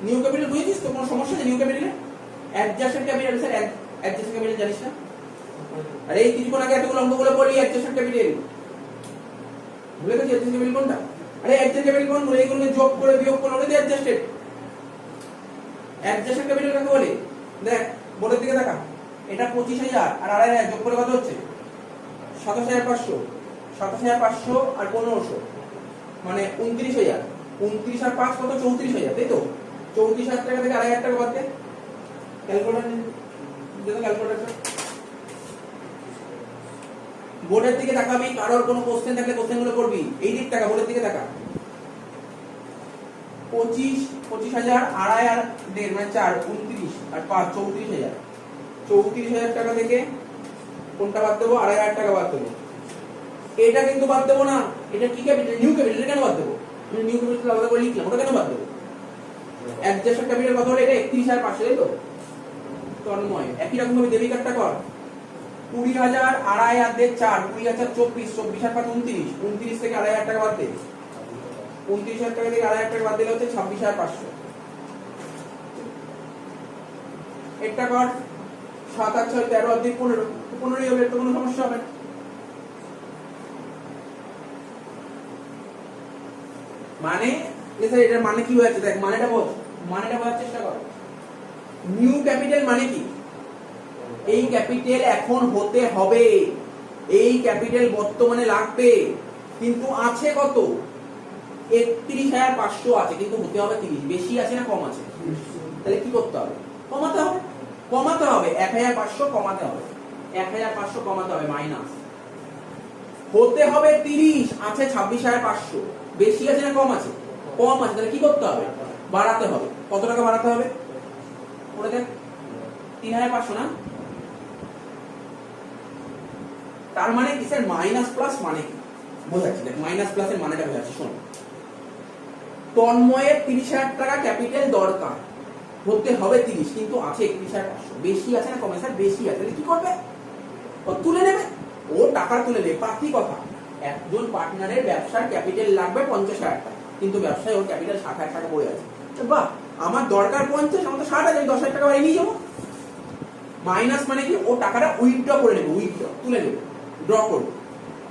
নিউ ক্যাপিটাল বুঝেছিস তো? কোনো সমস্যা নেই নিউ ক্যাপিটালে? Adjusted capital sir, adjusted capital জানিস না? আরে এই কিছুক্ষণ আগে এতগুলো অঙ্কগুলো বললি অ্যাডজাস্টেড ক্যাপিটাল, ভুলে গেছিস অ্যাডজাস্টেড ক্যাপিটাল কোনটা? আরে অ্যাডজাস্টেড ক্যাপিটাল কোনগুলো? এইগুলোকে যোগ করে বিয়োগ করে ওটা দিয়ে অ্যাডজাস্টেড। অ্যাডজাস্টেড ক্যাপিটাল কাকে বলে? দেখ বোর্ডের দিকে দেখা, এটা 25,000 আর 2,500 যোগ করে কত হচ্ছে? 27,500। 27,500 আর 1,500 মানে 29,000। 29 আর 5 কত? 34,000, তাই তো? 34,000 টাকা থেকে 2,500 টাকা বাদ দে। ক্যালকুলেটর নিন, ক্যালকুলেটর। বোর্ডের দিকে তাকাবি, কারোর কোনো কোশ্চেন থাকলে কোশ্চেনগুলো করবি। এই দিক টাকা, বোর্ডের দিকে তাকা। 25,000 2,500 আর 1.5 মানে 4 29 আর 5 34,000। 34,000 টাকা থেকে কোনটা বাদ দেবো? 2,500 টাকা বাদ দেবো। এটা কিন্তু বাদ দেবো না, এটা কি ক্যাপিটাল? New capital. কেন বাদ দেবো? নিউ ক্যাপিটাল আলাদা করে লিখলাম, ওটা কেন বাদ দেবো? অ্যাডজাস্টেড ক্যাপিটাল কত হলো? এটা 31,500, তাই তো? তন্ময় একই রকম ভাবে দেবিকারটা কর। 20,000 2,500 আর 4 20,000 24 24 আর 5 29 29 থেকে 2,500 টাকা বাদ দে। 29,000 টাকা থেকে 2,500 টাকা বাদ দিলে হচ্ছে 26,500। এটা কর 7 আর 6 13 আর 2 15 15ই হবে, তো কোনো সমস্যা হবে না। মানে স্যার এটার মানে কি হয়েছে? দেখ মানেটা বোঝ, মানেটা বোঝার চেষ্টা কর। নিউ ক্যাপিটাল মানে কি? এই ক্যাপিটাল এখন হতে হবে, এই ক্যাপিটাল বর্তমানে লাগবে, কিন্তু আছে কত? 31,500 আছে, কিন্তু হতে হবে 30। বেশি আছে না কম আছে? তাহলে কি করতে হবে? কমাতে হবে, কমাতে হবে। 1,500 কমাতে হবে, 1,500 কমাতে হবে, মাইনাস হতে হবে 30, আছে 26,500। বেশি আছে না কম আছে? কম আছে। তাহলে কি করতে হবে? বাড়াতে হবে। কত টাকা বাড়াতে হবে? করে দেখ, 3,500 না? তার মানে কি স্যার? মাইনাস প্লাস মানে কি বোঝাচ্ছি, দেখ মাইনাস প্লাসের মানেটা বোঝাচ্ছি। শোন, তন্ময়ের 30,000 টাকা ক্যাপিটাল দরকার, হতে হবে 30, কিন্তু আছে 31,500। বেশি আছে না কম আছে? স্যার বেশি আছে। তাহলে কি করবে? ও তুলে নেবে, ও টাকা তুলে নেবে। পাতি কথা, একজন পার্টনারের ব্যবসার ক্যাপিটাল লাগবে 50,000 টাকা, কিন্তু ব্যবসায় ওর ক্যাপিটাল 60,000 টাকা পড়ে আছে। বাহ, আমার দরকার 50, আমার তো 60,000, আমি 10,000 টাকা বাড়িয়ে নিয়ে যাবো। মাইনাস মানে কি? ও টাকাটা উইথড্র করে নেবে, উইথড্র তুলে নেবে, ড্র করবে।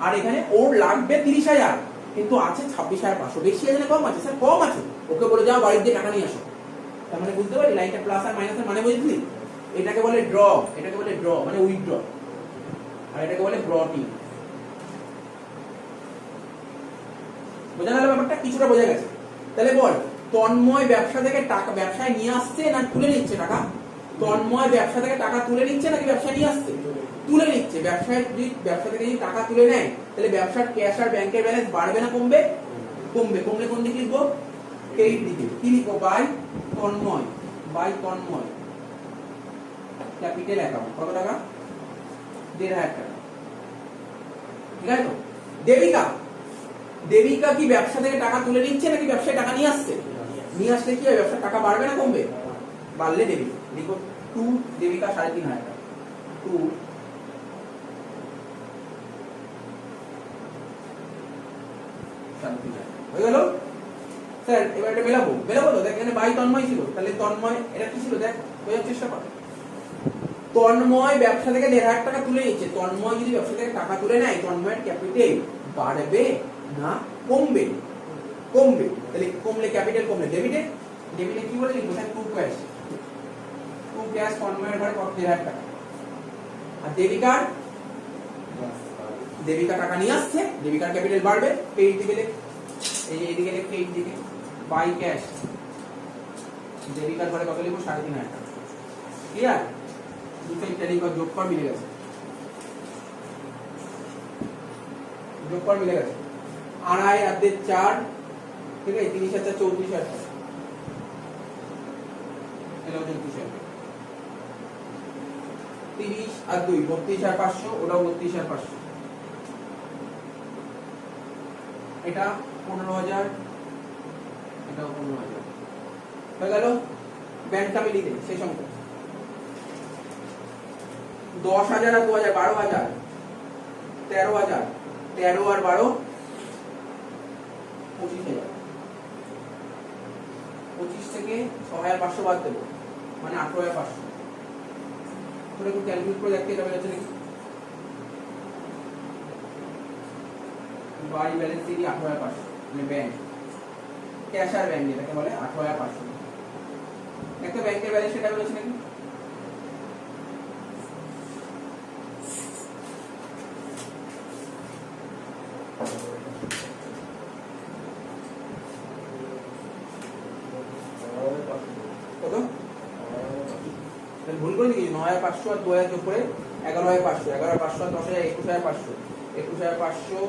আর এখানে ওর লাগবে 30,000, কিন্তু আছে 26,500। বেশি আছে না কম আছে? স্যার কম আছে। ওকে বলে যাও বাড়ির দিয়ে টাকা নিয়ে আসো। তার মানে বুঝতে পারি লাইনটা প্লাস আর মাইনাসের মানে বুঝলি? এটাকে বলে ড্র, এটাকে বলে ড্র মানে উইথড্র, আর এটাকে বলে ব্রটিং। বোঝা গেল ব্যাপারটা? কিছুটা বোঝা গেছে? তাহলে বল তন্ময় ব্যবসা থেকে টাকা ব্যবসায় নিয়ে আসছে না তুলে নিচ্ছে টাকা? তন্ময় ব্যবসা থেকে টাকা তুলে নিচ্ছে নাকি ব্যবসায় নিয়ে আসছে? তুলে নিচ্ছে। ব্যবসায় যদি ব্যবসা থেকে যদি টাকা তুলে নেয় তাহলে ব্যবসার ক্যাশ আর ব্যাংকের ব্যালেন্স বাড়বে না কমবে? কমবে। কমলে কোন দিকে লিখবো? ক্রেডিট দিকে। কি লিখবো? By Tanmoy, by Tanmoy capital account. কত টাকা? 1,500 টাকা। ঠিক আছে তো? দেবিকা, দেবিকা কি ব্যবসা থেকে টাকা তুলে নিচ্ছে নাকি ব্যবসায় টাকা নিয়ে আসছে? নিয়ে আসলে কি হয়? ব্যবসার টাকা বাড়বে না কমবে? বাড়লে দেবিকা। লিখো 2 দেবিকা 3,500 টাকা। 2 হয়ে গেল স্যার। এবার এটা মেলাবো, মেলাবো তো। দেখ এখানে বাই তন্ময় ছিল, তাহলে তন্ময় এটা কি ছিল দেখ, বোঝার চেষ্টা কর। তন্ময় ব্যবসা থেকে 1,500 টাকা তুলে নিচ্ছে। তন্ময় যদি ব্যবসা থেকে টাকা তুলে নেয়, তন্ময়ের ক্যাপিটাল বাড়বে না কমবে? কমবে। তাহলে কমলে ক্যাপিটাল কমলে ডেবিটে, ডেবিটে কি বলে লিখবো? স্যার 2 ক্যাশ, 2 ক্যাশ তন্ময়ের ঘরে কত? 1,500 টাকা। আর দেবিকার, দেবিকা টাকা নিয়ে আসছে, দেবিকার ক্যাপিটাল বাড়বে। ক্রেডিট দিকে লিখ, এই এইদিকে লিখ ক্রেডিট দিকে, বাই ক্যাশ দেবিকার ঘরে কত লিখবো? 3,500 টাকা। ক্লিয়ার? দুটো ইত্যাদি যোগ কর, মিলে গেছে। যোগ কর, মিলে গেছে। 2.5 আর 4, ঠিক আছে? 30 আর 4 34,000 টাকা। এটা 34,000। 30 আর 2 32,500, ওটাও 32,500। এটা 15,000, এটাও 15,000। হয়ে গেল। ব্যাংকটা মিলিয়ে দিই সেই সংখ্যা। 10,000 আর 2,000 12,000, 13,000, 13 আর 12 25,000। 25 থেকে 6,500 বাদ দেবো, মানে 18,500। তোরা একটু ক্যালকুলেট করে দেখতে এটা বেরোচ্ছে নাকি? বাই ব্যালেন্স দিই 18,500, মানে ব্যাংক ক্যাশ আর ব্যাংক যেটাকে বলে 18,500। দেখতে ব্যাংকের ব্যালেন্স সেটা বেরোচ্ছে নাকি? কত? ভুল করে দিয়েছি। 9,500 আর 2,000 যোগ করে 11,500, 11,500 আর 10,000 21,500, 21,500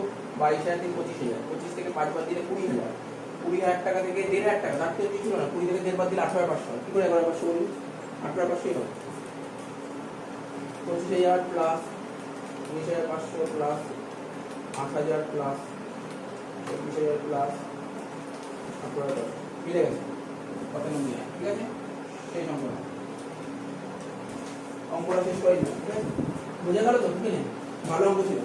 22,000 থেকে 25,000, 25 থেকে 5 বাদ দিলে 20,000, 20,000 টাকা থেকে 1,500 টাকা, তার থেকে কিছু না। 20 থেকে 1,500 বাদ দিলে 18,500। কি করে 11,500 বলি? 18,500 হবে। 25,000 প্লাস 19,500 প্লাস 8,000 প্লাস 24,000 প্লাস 18,500, মিলে গেছে। কত নম্বর? ঠিক আছে, সেই সংখ্যা অঙ্কটা শেষ করে দিলাম। ঠিক আছে, বোঝা গেল তো? ঠিক আছে, ভালো অঙ্ক ছিল।